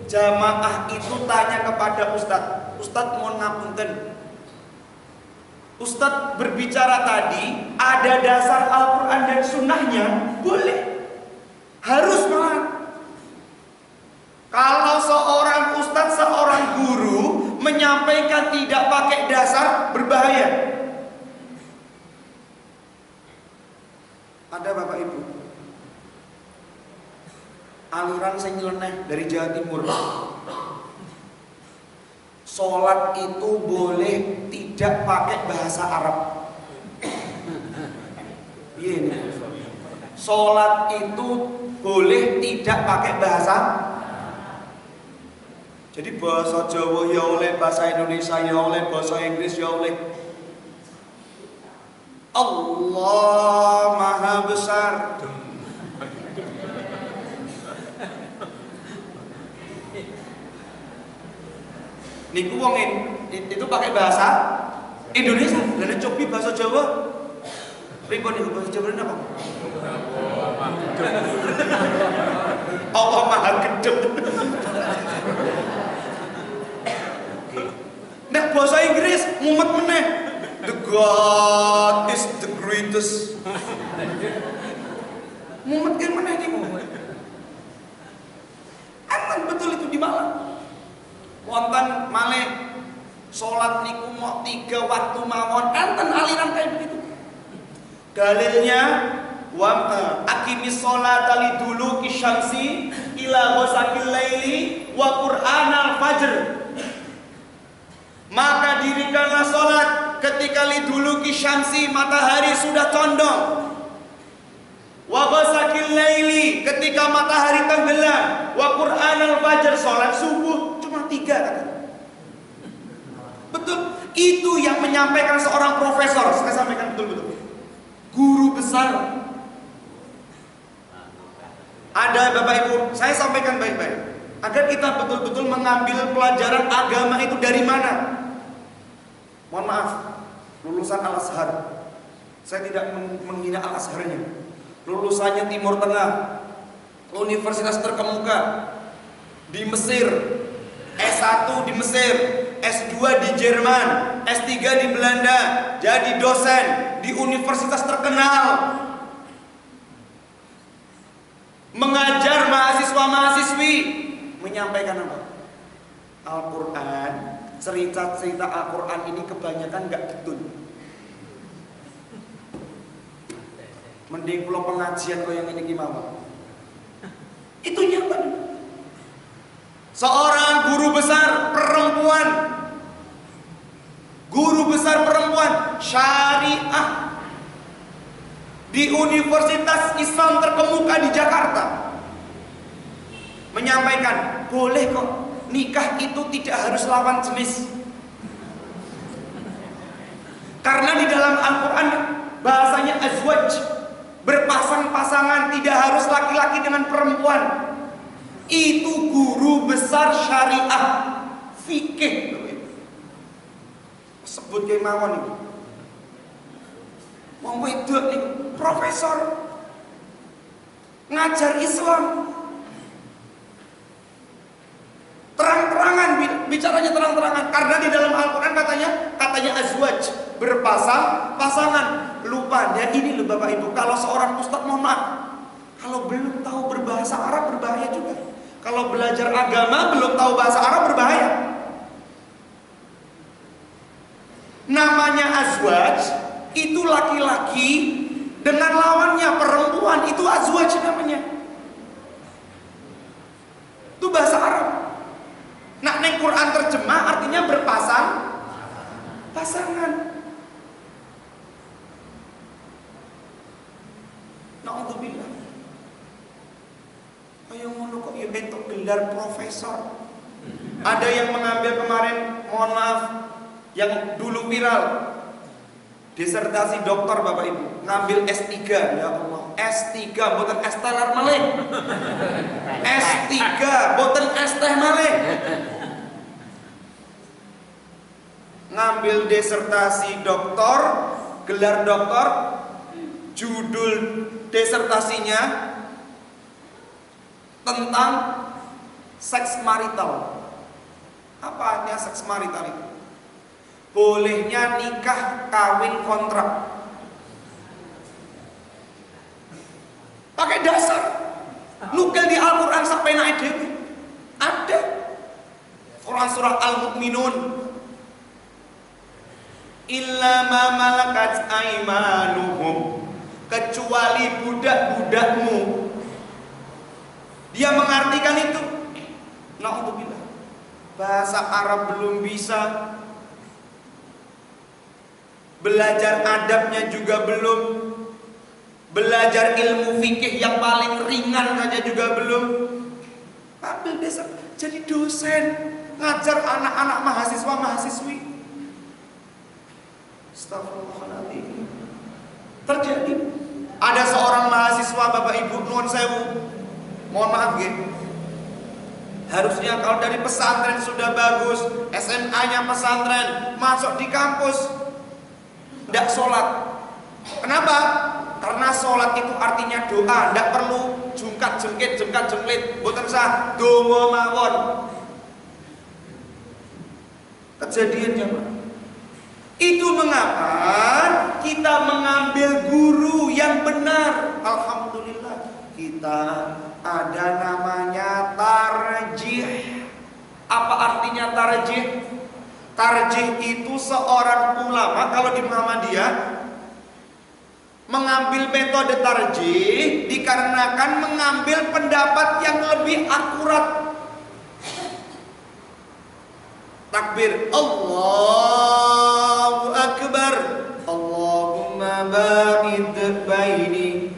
jamaah itu tanya kepada Ustadz, Ustadz mohon ngapunten, Ustadz berbicara tadi ada dasar Al-Quran dan Sunnahnya, boleh, harus malah. Kalau seorang Ustadz, seorang guru menyampaikan tidak pakai dasar, berbahaya. Ada Bapak Ibu aliran sing nyeleneh dari Jawa Timur. Sholat itu boleh tidak pakai bahasa Arab. Iya nih. Sholat itu boleh tidak pakai bahasa. Jadi bahasa Jawa ya oleh, bahasa Indonesia ya oleh, bahasa Inggris ya oleh. Allah Maha Besar. Niku wong itu pakai bahasa Indonesia, dan cobi bahasa Jawa. Pripun niku bahasa Jawa napa? Allah Maha Gedhe. Nek bahasa Inggris mumet meneh. The God is the greatest. Mumet kan meneh niku. Emang betul itu di Malang. Wonten malih salat niku mau 3 waktu mawon, enten aliran kayak begitu. Dalilnya wa aqimis sholata liduluki syamsi ila ghasaqil laili wa qur'anal fajr. Maka dirikanlah salat ketika liduluki syamsi, matahari sudah condong. Wa ghasaqil laili, ketika matahari tenggelam. Wa qur'anal fajr, salat subuh. Cuma 3 kata. Betul. Itu yang menyampaikan seorang profesor. Saya sampaikan betul-betul. Guru besar. Ada Bapak Ibu, saya sampaikan baik-baik. Agar kita betul-betul mengambil pelajaran agama itu dari mana. Mohon maaf, lulusan Al-Azhar. Saya tidak menghina Al-Azharnya. Lulusannya Timur Tengah, universitas terkemuka di Mesir, S1 di Mesir, S2 di Jerman, S3 di Belanda, jadi dosen di universitas terkenal, mengajar mahasiswa-mahasiswi, menyampaikan apa? Al-Quran, cerita-cerita Al-Quran ini kebanyakan gak betul. Mending pulau pengajian kau yang ini gimana? Itu nyata. Seorang guru besar perempuan, guru besar perempuan syariah di Universitas Islam terkemuka di Jakarta, menyampaikan boleh kok nikah itu tidak harus lawan jenis. Karena di dalam Al-Quran bahasanya azwaj, berpasang-pasangan, tidak harus laki-laki dengan perempuan. Itu guru besar syariah fikih. Sebut kayak mawon itu. Wong wedok niku profesor ngajar Islam. bicaranya terang-terangan karena di dalam Al-Qur'an katanya azwaj, pasangan. Lupanya ini loh Bapak Ibu, kalau seorang ustadz, mohon maaf, kalau belum tahu berbahasa Arab berbahaya juga. Kalau belajar agama belum tahu bahasa Arab berbahaya. Namanya azwaj itu laki-laki dengan lawannya perempuan, itu azwaj namanya. Itu bahasa Arab. Nah, neng Quran terjemah artinya pasangan. Na'udzubillah. Ayo ngono kok ya bentuk gelar profesor. Ada yang mengambil kemarin, mohon maaf, yang dulu viral, disertasi doktor Bapak Ibu, ngambil S3, ya Allah, S3 boten S teler malih. S3 boten S teh malih. Ngambil disertasi doktor, gelar doktor, judul disertasinya tentang seks marital. Apa artinya seks marital itu? Bolehnya nikah kawin kontrak. Pakai dasar. Nukil di Al-Quran sampai naik dewi. Ada. Quran surah Al-Mu'minun. Illa ma malakat aimanuhum. Kecuali budak-budakmu. Dia mengartikan itu. Na'udzubillah. Bahasa Arab belum bisa. Belajar adabnya juga belum. Belajar ilmu fikih yang paling ringan saja juga belum. Ambil besok jadi dosen, ngajar anak-anak mahasiswa-mahasiswi. Astagfirullahaladzim. Terjadi. Ada seorang mahasiswa Bapak Ibu nuwun sewu. Mohon maaf gitu. Harusnya kalau dari pesantren sudah bagus, SMA-nya pesantren, masuk di kampus tidak sholat. Kenapa? Karena sholat itu artinya doa, tidak perlu jungkat-jengkit, boten sah, donga mawon. Kejadian jemaah. Itu mengapa kita mengambil guru yang benar. Alhamdulillah kita ada namanya tarjih. Apa artinya tarjih? Tarjih itu seorang ulama kalau di Muhammadiyah mengambil metode tarjih dikarenakan mengambil pendapat yang lebih akurat. Takbir Allahu Akbar. Allahumma ba'id baini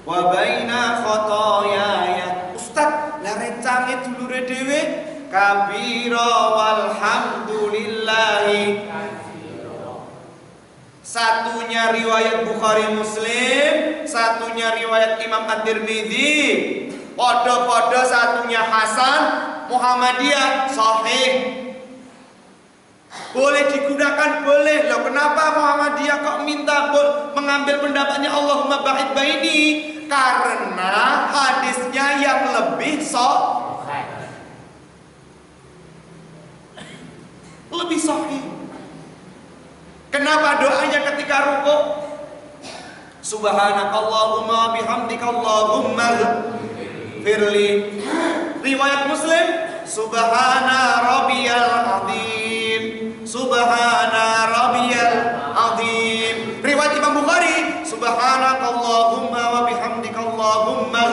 wa baina khotoyaya. Ustaz, lah rencange dulure dhewe kabira walhamdulillahi. Satunya riwayat Bukhari Muslim, satunya riwayat Imam At-Tirmidzi. Podo-podo satunya Hasan, Muhammadiyah sahih. Boleh digunakan, boleh. Loh, kenapa Muhammadiyah kok minta mengambil pendapatnya Allahumma ba'id baini? Karena hadisnya yang lebih lebih sahih. Kenapa doanya ketika rukuk? Subhanakallahumma bihamdika Allahumma firli. Riwayat Muslim, Subhana rabbiyal azim. Subhana rabbiyal azim. Riwayat Imam Bukhari, Subhanakallahumma wa bihamdika Allahumma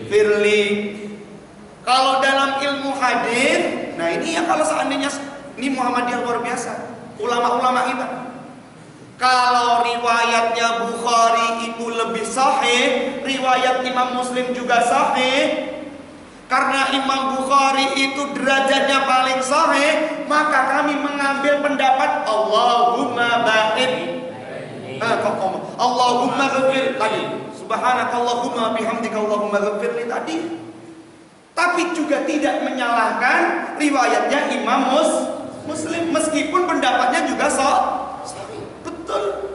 firli. Kalau dalam ilmu hadis, nah ini ya kalau seandainya ini Muhammadiyah luar biasa. Ulama-ulama kita. Kalau riwayatnya Bukhari itu lebih sahih, riwayat Imam Muslim juga sahih. Karena Imam Bukhari itu derajatnya paling sahih, maka kami mengambil pendapat Allahumma ba'id. Allahumma ghafir tadi. Subhanakallahumma bihamdika Allahumma ghafirli tadi. Tapi juga tidak menyalahkan riwayatnya Imam Muslim, meskipun pendapatnya juga sahih. Betul.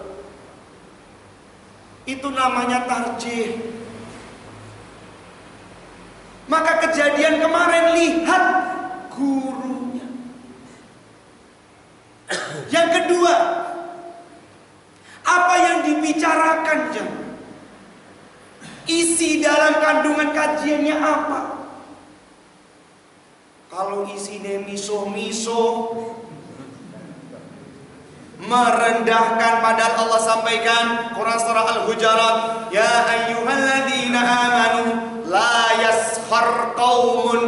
Itu namanya tarjih. Maka kejadian kemarin, lihat gurunya. Yang kedua, apa yang dibicarakan jemaah? Isi dalam kandungan kajiannya apa? Kalau isinya miso-miso, merendahkan, padahal Allah sampaikan Quran surah Al-Hujurat, ya ayyuhalladzina amanu la yaskhar qaumun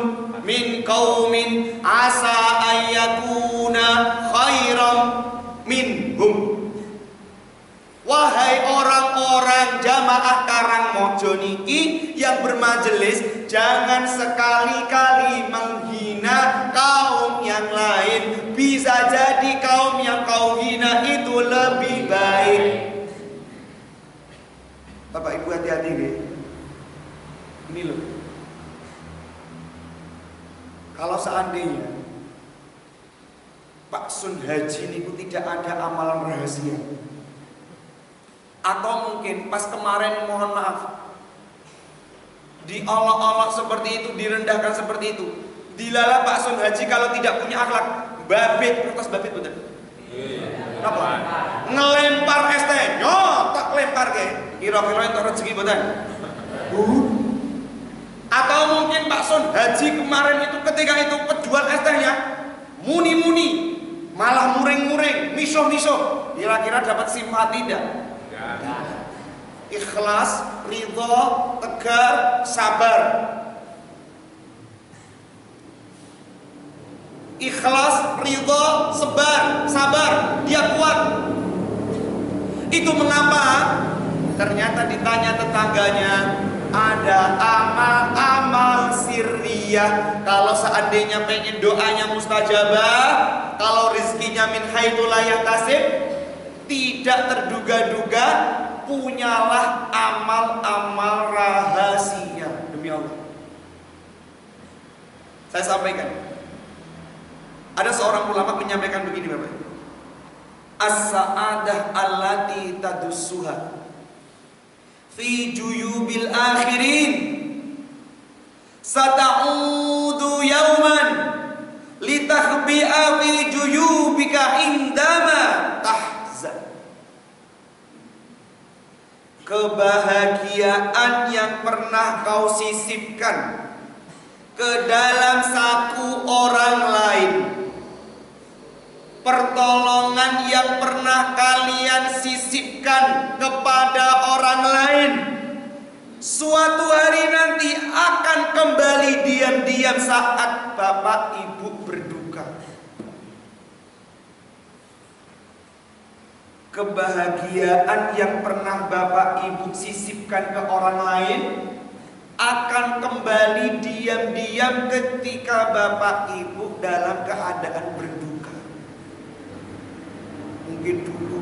min qaumin asa ayyakuna khairam minhum. Wahai orang-orang jamaah Karangmojo niki yang bermajelis, jangan sekali-kali menghina kaum yang lain. Bisa jadi kaum yang kau hina itu lebih baik. Bapak Ibu hati-hati nih. Ini loh. Kalau seandainya Pak Sun Haji niku tidak ada amalan rahasia, atau mungkin pas kemarin mohon maaf diolok-olok seperti itu, direndahkan seperti itu, dilala Pak Sun Haji kalau tidak punya akhlak, babit, kertas babit betul. Kenapa? Ngelempar es teh, tak lempar ke, kira-kira itu rezeki betul. Atau mungkin Pak Sun Haji kemarin itu ketika itu penjual es tehnya muni-muni, malah muring-muring, miso-miso, kira-kira dapat simpati tidak? Ikhlas, ridho, tegar, sabar. Ikhlas, ridho, sabar, dia kuat. Itu mengapa? Ternyata ditanya tetangganya, ada amal-amal sirriyah. Kalau seandainya pengen doanya mustajabah, kalau rizkinya min haitsu la yahtasib, tidak terduga-duga, punyalah amal-amal rahasia. Demi Allah, saya sampaikan, ada seorang ulama menyampaikan begini Bapak, as-sa'adah allati tadussuha fi juyubil akhirin sata'udu yauman litahbi'a fi juyubika indama tahzan. Kebahagiaan yang pernah kau sisipkan ke dalam saku orang lain, pertolongan yang pernah kalian sisipkan kepada orang lain, suatu hari nanti akan kembali diam-diam saat bapak ibu berduka. Kebahagiaan yang pernah bapak ibu sisipkan ke orang lain akan kembali diam-diam ketika bapak ibu dalam keadaan berduka. Mungkin dulu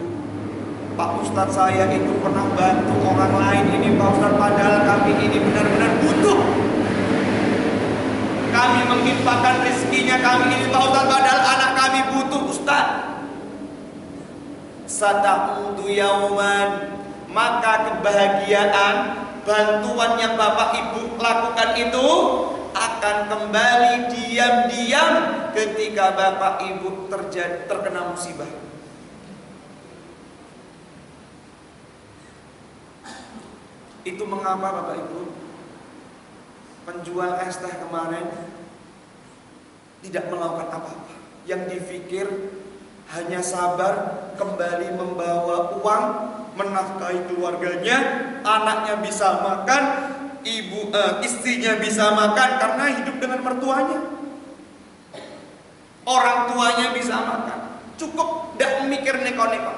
Pak Ustadz saya itu pernah bantu orang lain ini Pak Ustadz, padahal kami ini benar-benar butuh. Kami menginfakkan rezekinya kami ini Pak Ustadz, padahal anak kami butuh Ustadz. Sata'udu yauman, maka kebahagiaan, bantuan yang bapak ibu lakukan itu akan kembali diam-diam ketika bapak ibu terkena musibah. Itu mengapa bapak ibu penjual es teh kemarin tidak melakukan apa-apa. Yang dipikir hanya sabar kembali membawa uang, menafkahi keluarganya, anaknya bisa makan, istrinya bisa makan karena hidup dengan mertuanya, orang tuanya bisa makan, cukup, tidak memikir neko-neko.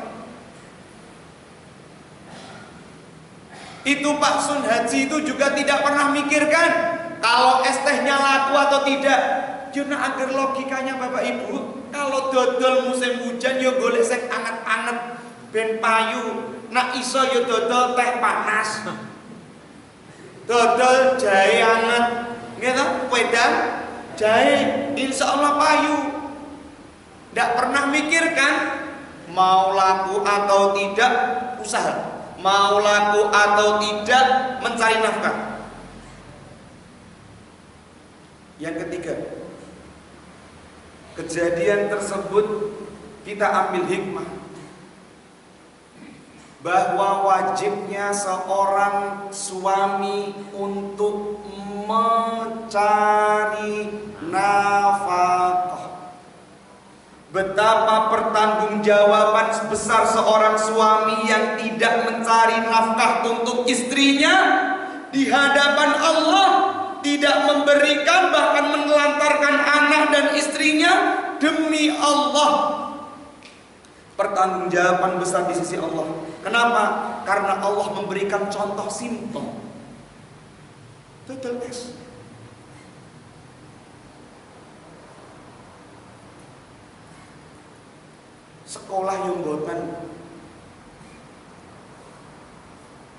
Itu Pak Sun Haji itu juga tidak pernah mikirkan kalau es tehnya laku atau tidak. Juna agar logikanya bapak ibu, kalau dodol musim hujan yo golek sing anget-anget ben payu, nak iso yo dodol teh panas, dodol jahe anget, gitu, wedang jahe, insya Allah payu. Tidak pernah mikirkan mau laku atau tidak usaha, mau laku atau tidak mencari nafkah. Yang ketiga, kejadian tersebut kita ambil hikmah bahwa wajibnya seorang suami untuk mencari nafkah. Betapa pertanggungjawaban sebesar seorang suami yang tidak mencari nafkah untuk istrinya di hadapan Allah, tidak memberikan, bahkan menelantarkan anak dan istrinya demi Allah. Pertanggungjawaban besar di sisi Allah. Kenapa? Karena Allah memberikan contoh simpel. Total S. Sekolah yang boten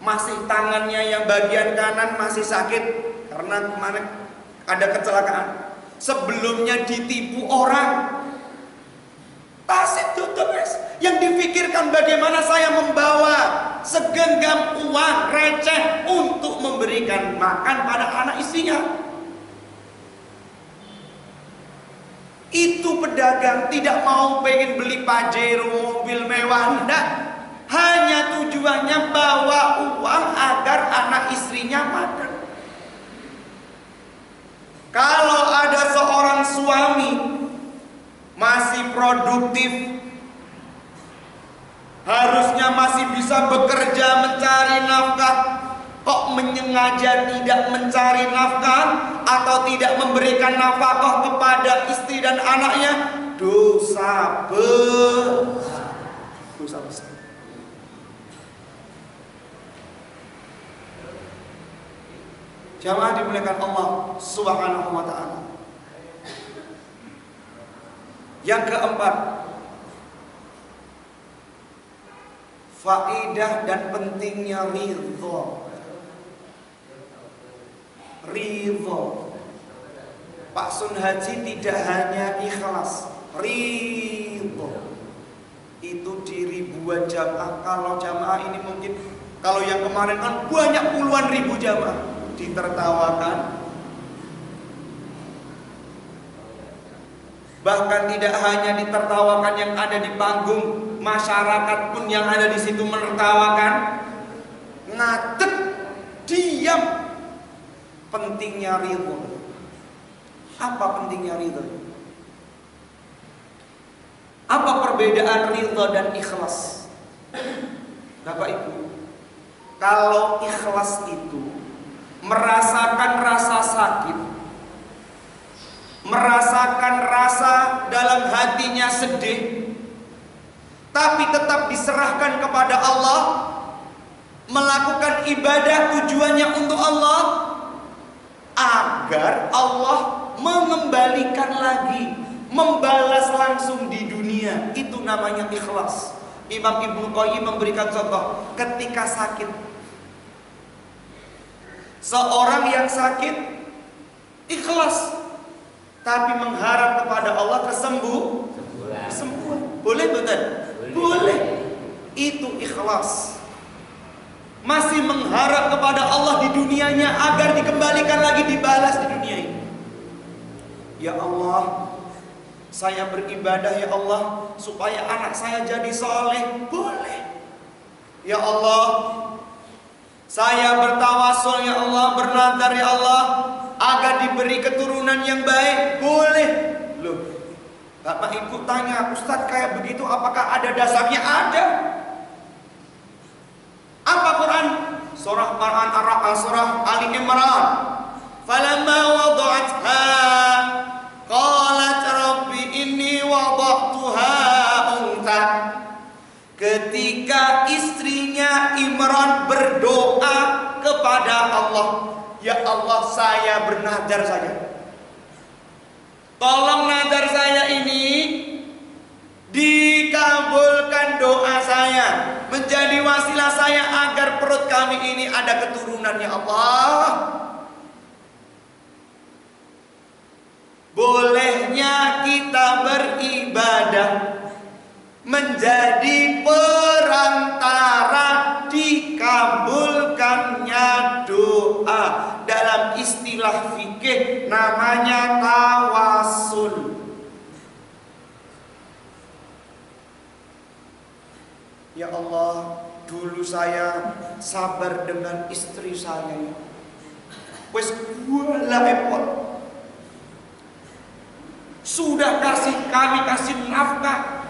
masih tangannya yang bagian kanan masih sakit karena kemarin ada kecelakaan. Sebelumnya ditipu orang. Pasif tutup es. Yang dipikirkan bagaimana saya membawa segenggam uang receh untuk memberikan makan pada anak istrinya. Itu pedagang tidak mau pengen beli Pajero, mobil mewah, enggak. Hanya tujuannya bawa uang agar anak istrinya makan. Kalau ada seorang suami masih produktif, harusnya masih bisa bekerja mencari nafkah, kok menyengaja tidak mencari nafkah atau tidak memberikan nafkah kepada istri dan anaknya, dosa besar. Dosa besar. Jamaah dimuliakan Allah Subhanahu wa ta'ala. Yang keempat, faidah dan pentingnya ridho. Ridho. Pak Sun Haji tidak hanya ikhlas, ridho. Itu di ribuan jamaah. Kalau jamaah ini mungkin, kalau yang kemarin kan banyak puluhan ribu jamaah, ditertawakan. Bahkan tidak hanya ditertawakan yang ada di panggung, masyarakat pun yang ada di situ menertawakan. Ngadeg, diam. Pentingnya ridho. Apa pentingnya ridho? Apa perbedaan ridho dan ikhlas? Bapak Ibu, kalau ikhlas itu merasakan rasa sakit, merasakan rasa dalam hatinya sedih, tapi tetap diserahkan kepada Allah, melakukan ibadah tujuannya untuk Allah, agar Allah mengembalikan lagi, membalas langsung di dunia. Itu namanya ikhlas. Imam Ibnu Qayyim memberikan contoh ketika sakit. Seorang yang sakit ikhlas, tapi mengharap kepada Allah kesembuhan. Boleh betul? Boleh. Itu ikhlas. Masih mengharap kepada Allah di dunianya agar dikembalikan lagi, dibalas di dunia ini. Ya Allah, saya beribadah ya Allah supaya anak saya jadi soleh. Boleh. Ya Allah, saya bertawasul ya Allah, bernadar ya Allah agar diberi keturunan yang baik. Boleh. Loh, Bapak Ibu tanya, Ustadz kayak begitu apakah ada dasarnya? Ada. Apa Quran? Surah Surah Ali Imran. Falamma wada'atha qalat rabbi inni wada'tuha untha. Ketika istrinya Imran berdoa kepada Allah, ya Allah saya bernadar saja, tolong nadar saya ini dikabulkan doa saya, menjadi wasilah saya agar perut kami ini ada keturunan ya Allah. Bolehnya kita beribadah menjadi perantara dikabulkannya doa. Dalam istilah fikih namanya tawasul. Ya Allah, dulu saya sabar dengan istri saya. Wes gula epot. Sudah kami kasih nafkah.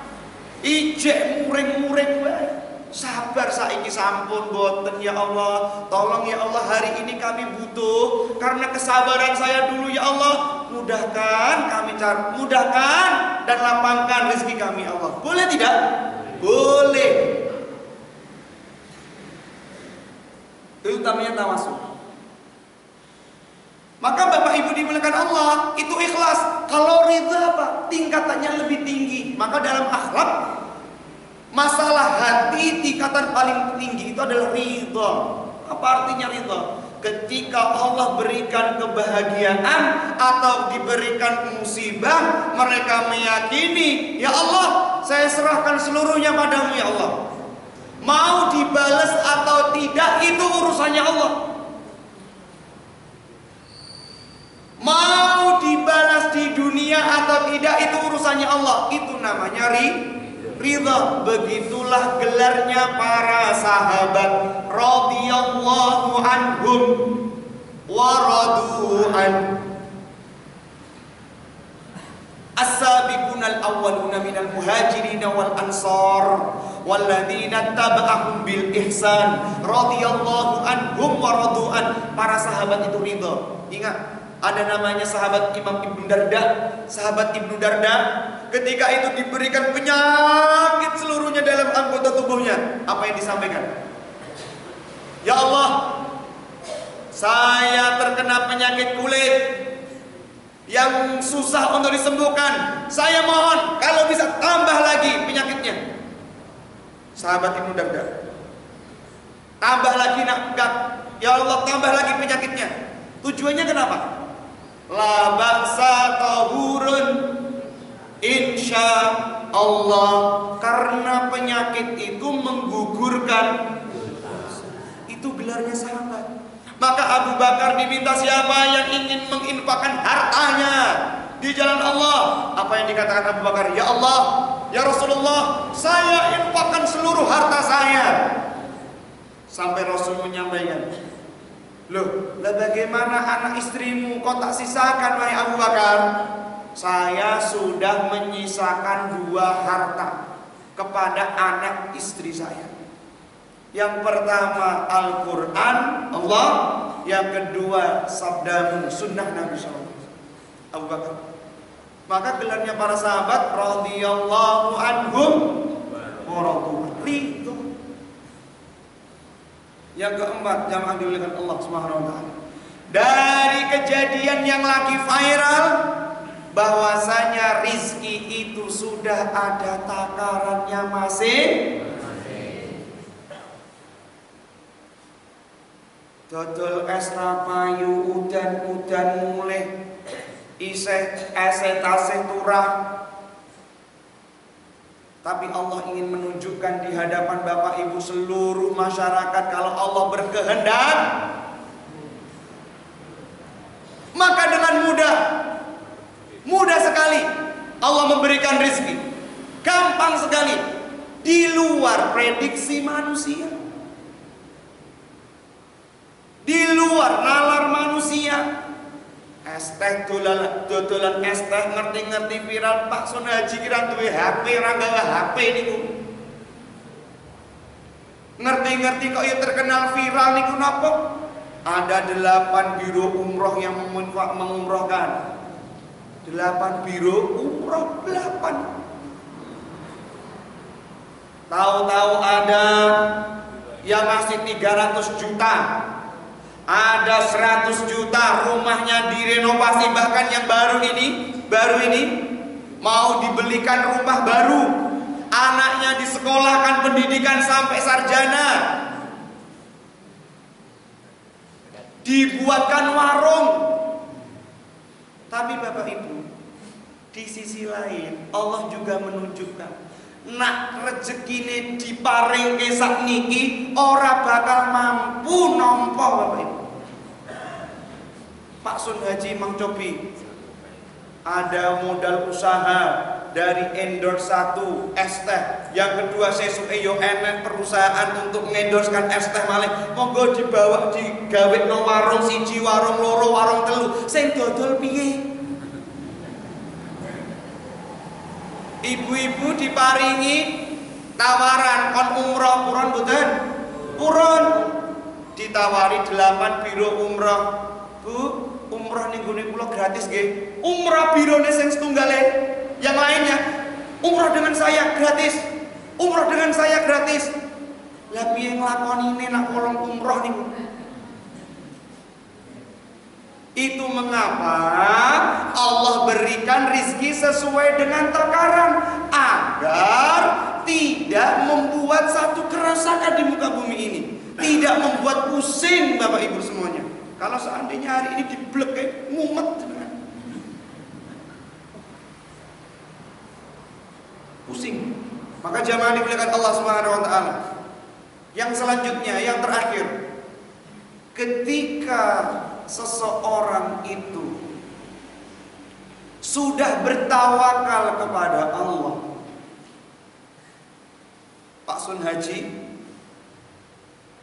Ijek muring-muring wae. Sabar saiki sampun boten ya Allah. Tolong ya Allah, hari ini kami butuh karena kesabaran saya dulu ya Allah. Mudahkan dan lapangkan rezeki kami ya Allah. Boleh tidak? Boleh. Itu namanya tawasul. Maka Bapak Ibu dimuliakan Allah, itu ikhlas. Kalau ridha apa? Tingkatannya lebih tinggi. Maka dalam akhlak, masalah hati tingkatan paling tinggi itu adalah ridha. Apa artinya ridha? Ketika Allah berikan kebahagiaan atau diberikan musibah, mereka meyakini, ya Allah, saya serahkan seluruhnya padamu ya Allah. Mau dibalas atau tidak itu urusannya Allah. Mau dibalas di dunia atau tidak itu urusannya Allah. Itu namanya ridha. Begitulah gelarnya para sahabat radhiyallahu anhum wa radu an. As-sabiqunal awwaluna minal muhajirin wal ansar walladzina taba'ahum bil ihsan radhiyallahu anhum wa radu an. Para sahabat itu ridha. Ingat, ada namanya sahabat Imam Ibnu Darda. Sahabat Ibnu Darda ketika itu diberikan penyakit seluruhnya dalam anggota tubuhnya, apa yang disampaikan? Ya Allah, saya terkena penyakit kulit yang susah untuk disembuhkan. Saya mohon kalau bisa tambah lagi penyakitnya. Sahabat Ibnu Darda, tambah lagi ya Allah, tambah lagi penyakitnya. Tujuannya kenapa? La ba'sa tahurun insya Allah. Karena penyakit itu menggugurkan. Itu gelarnya sahabat. Maka Abu Bakar diminta siapa yang ingin menginfakkan hartanya di jalan Allah. Apa yang dikatakan Abu Bakar? Ya Allah, ya Rasulullah, saya infakkan seluruh harta saya. Sampai Rasul menyampaikan, loh, lah bagaimana anak istrimu kau tak sisakan wahai Abu Bakar? Saya sudah menyisakan 2 harta kepada anak istri saya. Yang pertama Al-Quran Allah, yang kedua sabdamu, sunnah Nabi SAW. Abu Bakar. Maka gelarnya para sahabat radhiyallahu anhum wa radu. Itu. Yang keempat, jamaah dimuliakan Allah Subhanahu wa taala. Dari kejadian yang lagi viral, bahwasanya rizki itu sudah ada takarannya masing. Dodol es rapayu udan-udan mulai iseh tasih turah. Tapi Allah ingin menunjukkan di hadapan Bapak Ibu seluruh masyarakat, kalau Allah berkehendak, maka dengan mudah sekali Allah memberikan rezeki. Gampang sekali, di luar prediksi manusia, di luar nalar manusia. Es teh dodolan es teh ngerti-ngerti viral, Pak Sun Haji kira duwe HP, ora gawe HP niku. Ngerti-ngerti kok ya terkenal viral niku napa? Ada 8 biro umroh yang mengumrohkan. 8 biro umroh, 8. Tahu-tahu ada yang ngasih 300 juta. Ada 100 juta, rumahnya direnovasi, bahkan yang baru ini mau dibelikan rumah baru, anaknya disekolahkan pendidikan sampai sarjana, dibuatkan warung. Tapi Bapak Ibu, di sisi lain Allah juga menunjukkan, nak rezekine diparingke sakniki ora bakal mampu nampa Bapak Ibu. Pak Sun Haji Mang Cobi ada modal usaha dari endorse satu es teh, yang kedua sesuke yo enek perusahaan untuk mengendorsekan es teh malih, monggo dibawa digawe no warung siji, warung loro, warung telu, sing dodol piye? Ibu-ibu diparingi tawaran kon umroh purun mboten? Purun. Ditawari 8 biro umroh. Bu, umroh ning gone kula gratis nggih. Umroh birone sing setunggale. Yang lainnya, umroh dengan saya gratis. Umroh dengan saya gratis. Lah piye nglakonine nak kolong umroh niku? Itu mengapa Allah berikan rizki sesuai dengan takaran, agar tidak membuat satu kerusakan di muka bumi ini, tidak membuat pusing Bapak Ibu semuanya. Kalau seandainya hari ini diblek kayak ngumet, pusing. Maka jamaah dimuliakan Allah Subhanahu wa taala. Yang selanjutnya, yang terakhir, ketika seseorang itu sudah bertawakal kepada Allah. Pak Sun Haji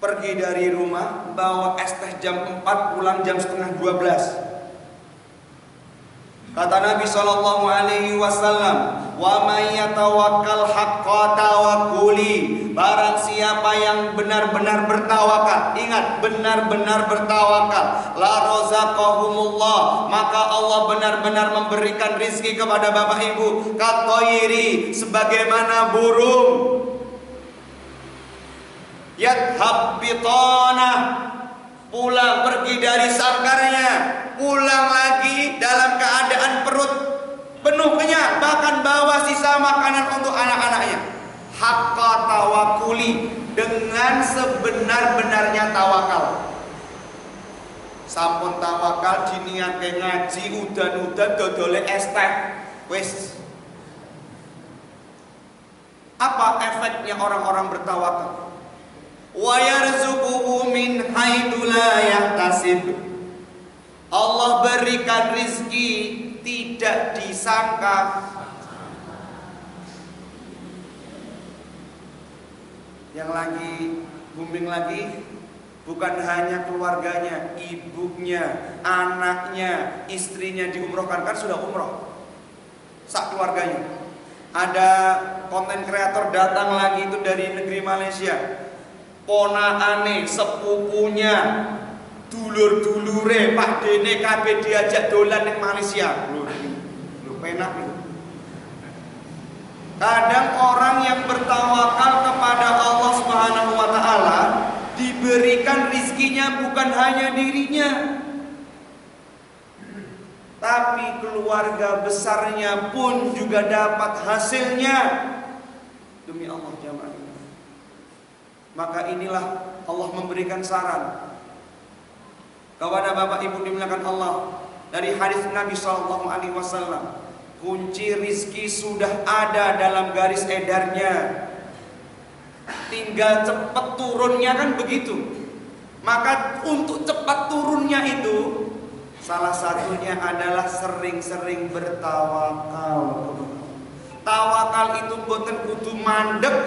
pergi dari rumah bawa es teh jam 4, pulang jam setengah 12. Kata Nabi sallallahu alaihi wasallam, "Wa may yatawakkal haqqa tawakkuli." Barang siapa yang benar-benar bertawakal, ingat benar-benar bertawakal, la razaqahumullah, maka Allah benar-benar memberikan rizki kepada Bapak Ibu, katoiri, sebagaimana burung yathab bitanah, pulang pergi dari sangkarnya, pulang lagi dalam keadaan perut penuh kenyang, bahkan bawa sisa makanan untuk anak-anaknya. Haqqa tawakkuli, dengan sebenar-benarnya tawakal. Sampun tawakal diniatke ngaji, udan-udan dodole es teh. Wis. Apa efeknya orang-orang bertawakal? Wa yarzuquhu min haitsu la yahtasib. Allah berikan rizki tidak disangka. Yang lagi booming lagi bukan hanya keluarganya, ibunya, anaknya, istrinya diumrohkan, kan sudah umroh sak keluarganya. Ada konten kreator datang lagi itu dari negeri Malaysia, ponakane, sepupunya, dulur-dulure, Pak Dene kabeh diajak dolan ning Malaysia. Lho penak nih. Kadang orang yang bertawakal kepada Allah Subhanahu wa taala diberikan rizkinya bukan hanya dirinya, tapi keluarga besarnya pun juga dapat hasilnya. Demi Allah jamaah. Maka inilah Allah memberikan saran kepada Bapak Ibu dimuliakan Allah. Dari hadis Nabi SAW, kunci rizki sudah ada dalam garis edarnya, tinggal cepat turunnya, kan begitu. Maka untuk cepat turunnya itu, salah satunya adalah sering-sering bertawakal. Tawakal itu boten kudu mandek,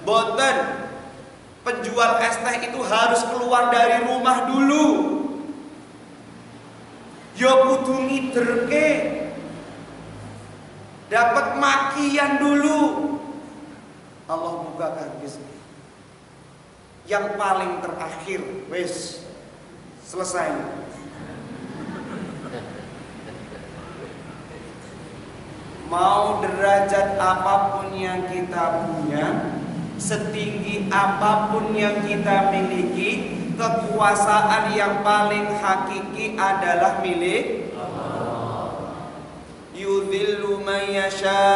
boten. Penjual es teh itu harus keluar dari rumah dulu, yo kudu ngiderke, dapat makian dulu, Allah bukakan rezeki. Yang paling terakhir, wes selesai. Mau derajat apapun yang kita punya, setinggi apapun yang kita miliki, kekuasaan yang paling hakiki adalah milik Allah. Yudhillu man yasha.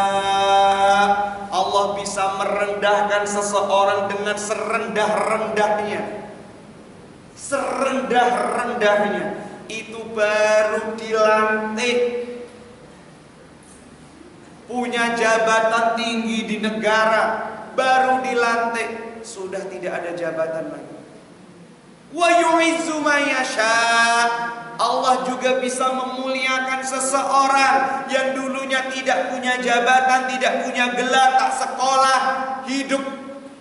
Allah bisa merendahkan seseorang dengan serendah-rendahnya. Serendah-rendahnya. Itu baru dilantik. Punya jabatan tinggi di negara, baru dilantik sudah tidak ada jabatan lagi. Wa yu'izzu man yasha. Allah juga bisa memuliakan seseorang yang dulunya hidupnya tidak punya jabatan, tidak punya gelar, tak sekolah, hidup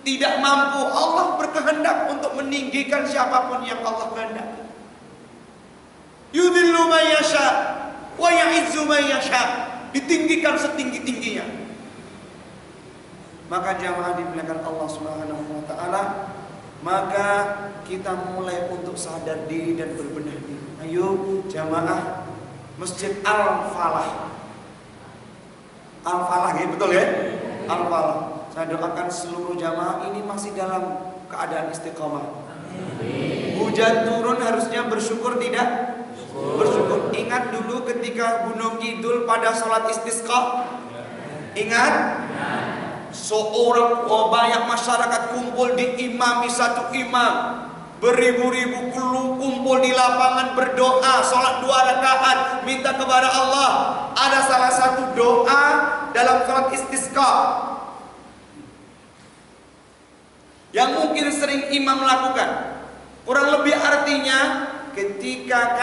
tidak mampu, Allah berkehendak untuk meninggikan siapapun yang Allah kehendaki. Yudhillu man yasha wa ya'izzu man yasha, ditinggikan setinggi-tingginya. Maka jamaah dimuliakan Allah Subhanahu wa taala, maka kita mulai untuk sadar diri dan berbenah diri. Ayo jamaah Masjid Al-Falah. Al-Falah ya, betul ya? Al-Falah. Saya doakan seluruh jamaah ini masih dalam keadaan istiqomah. Hujan turun harusnya bersyukur, tidak? Bersyukur. Ingat dulu ketika Gunung Kidul pada sholat istisqa. Ingat? Seorang banyak masyarakat kumpul diimami satu imam. Beribu-ribu kumpul di lapangan berdoa, sholat 2 rakaat, minta kepada Allah. Ada salah satu doa dalam sholat istisqa yang mungkin sering imam lakukan. Kurang lebih artinya, ketika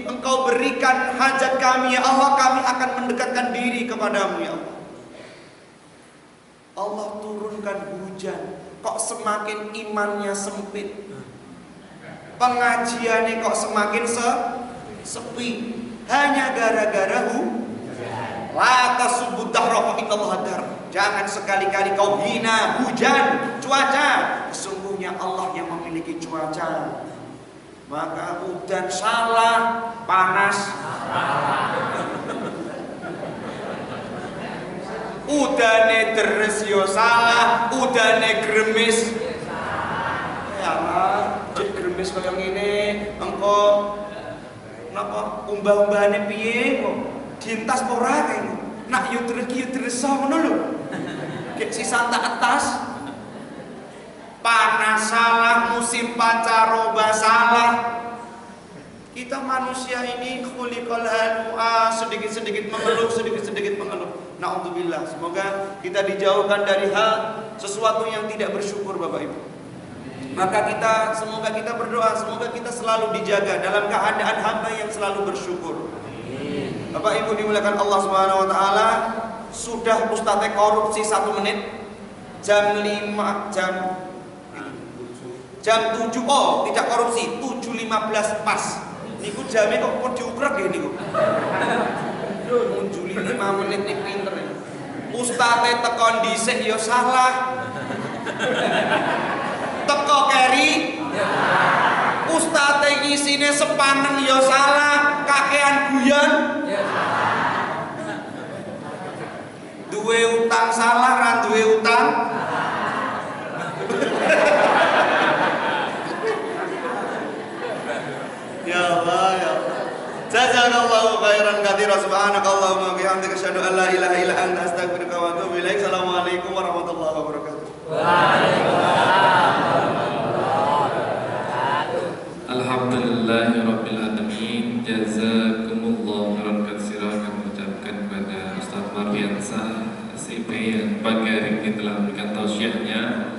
Engkau berikan hajat kami ya Allah, kami akan mendekatkan diri kepadamu ya Allah. Allah turunkan hujan, kok semakin imannya sempit, pengajiannya kok semakin sepi, hanya gara-gara la tasubbu dahra fa innallaha dar. Jangan sekali-kali kau hina hujan, cuaca. Sesungguhnya Allah yang memiliki cuaca. Maka udan salah, panas udane deres yo salah, udane gremis ya Allah, cek gremis kaya ngene, engko napa umbah-umbahane piye kok dintas ora kae. Nak yo deres ngono lho. Kek sisa tak atas. Panas salah, musim pancaroba salah. Kita manusia ini khuliqal halu'a, sedikit-sedikit mengeluh, sedikit-sedikit mengeluh. Na'udzubillah. Semoga kita dijauhkan dari hal sesuatu yang tidak bersyukur, Bapak Ibu. Maka semoga kita berdoa, semoga kita selalu dijaga dalam keadaan hamba yang selalu bersyukur. Bapak Ibu dimuliakan Allah Subhanahu wa taala, sudah Ustaz korupsi 1 menit. Jam 7, oh tidak korupsi, 7.15 pas. Niku jamnya kok diukrek ya niku. Munjuli 5 menit nih pinter ya. Ustadz tekon dhisik ya salah. Teko keri. Ustadz ngisine sepanen ya salah, kakean guyon. Duwe utang salah, ra duwe utang. Ya Allah, ya Allah. Jazakallahu khairan katsira. Subhanakallahumma wa bihamdika asyhadu an la ilaha illa anta astaghfiruka wa atubu ilaik. Assalamualaikum warahmatullahi wabarakatuh. Alhamdulillahirabbil alamin. Jazakumullahu khairan katsira. Kami ucapkan kepada Ustaz Mardiansah SIP yang pagi hari ini telah memberikan tausiahnya.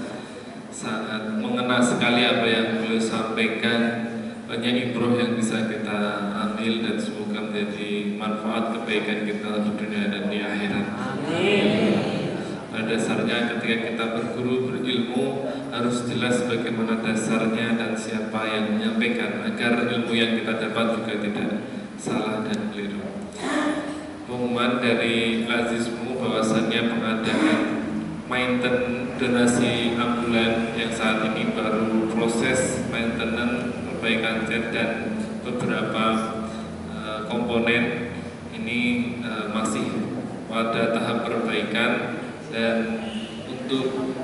Sangat mengena sekali apa yang beliau sampaikan. Banyak ibrah yang bisa kita ambil dan semoga menjadi manfaat kebaikan kita di dunia dan di akhirat. Amin. Pada dasarnya ketika kita berguru berilmu harus jelas bagaimana dasarnya dan siapa yang menyampaikan agar ilmu yang kita dapat juga tidak salah dan keliru. Pengumuman dari Lazismu bahwasannya pengadaan maintenance donasi ambulan yang saat ini baru proses maintenance, perbaikan cat dan beberapa komponen ini masih pada tahap perbaikan, dan untuk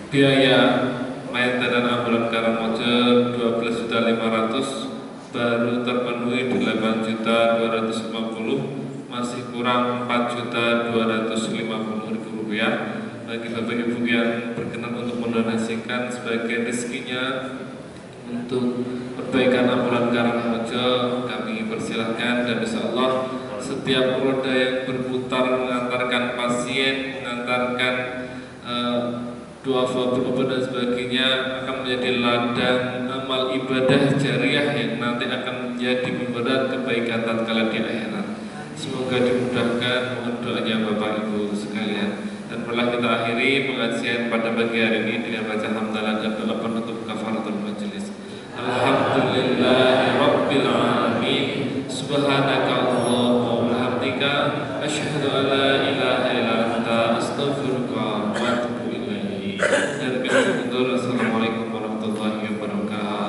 biaya maintenance ambulan Karangmojo 12.500.000 baru terpenuhi 8.250.000, masih kurang 4.250.000 rupiah. Bagi Bapak Ibu yang berkenan untuk mendonasikan sebagai rezekinya untuk perbaikan ambulan Karangmojo, kami persilahkan, dan insyaallah setiap roda yang berputar mengantarkan pasien, mengantarkan duafa berobat dan sebagainya akan menjadi ladang amal ibadah jariah yang nanti akan menjadi pemberat kebaikan tatkala di akhirat. Semoga dimudahkan mohon doanya Bapak Ibu sekalian. Dan telah kita akhiri pengajian pada pagi hari ini dengan baca hamdalah dan doa penutup kafaratul majelis. Alhamdulillahirabbil alamin. Subhanaka Allahumma wa bihamdika asyhadu an la ilaha illa anta astaghfiruka wa atubu ilaik. Dan kita tutup. Assalamualaikum warahmatullahi wabarakatuh.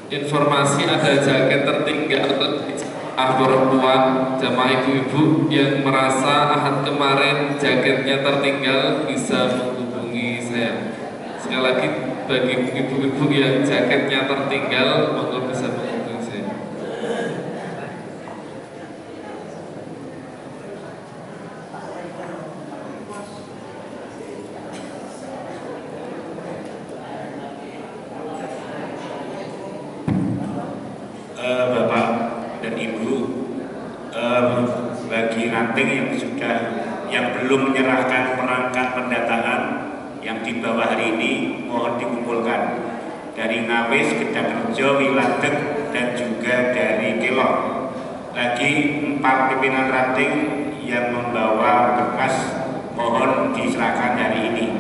Informasi ada jaket tertinggal perempuan jamaah ibu-ibu yang merasa ahad kemarin jaketnya tertinggal bisa menghubungi saya. Sekali lagi bagi ibu-ibu yang jaketnya tertinggal monggo bisa menghubungi saya. Bapak dan Ibu, bagi ranting yang belum menyerahkan perangkat pendataan yang dibawa hari ini mohon dikumpulkan dari Ngawis, Gedangrejo, Wiladeg dan juga dari Kelor. Lagi 4 pimpinan ranting yang membawa berkas mohon diserahkan hari ini.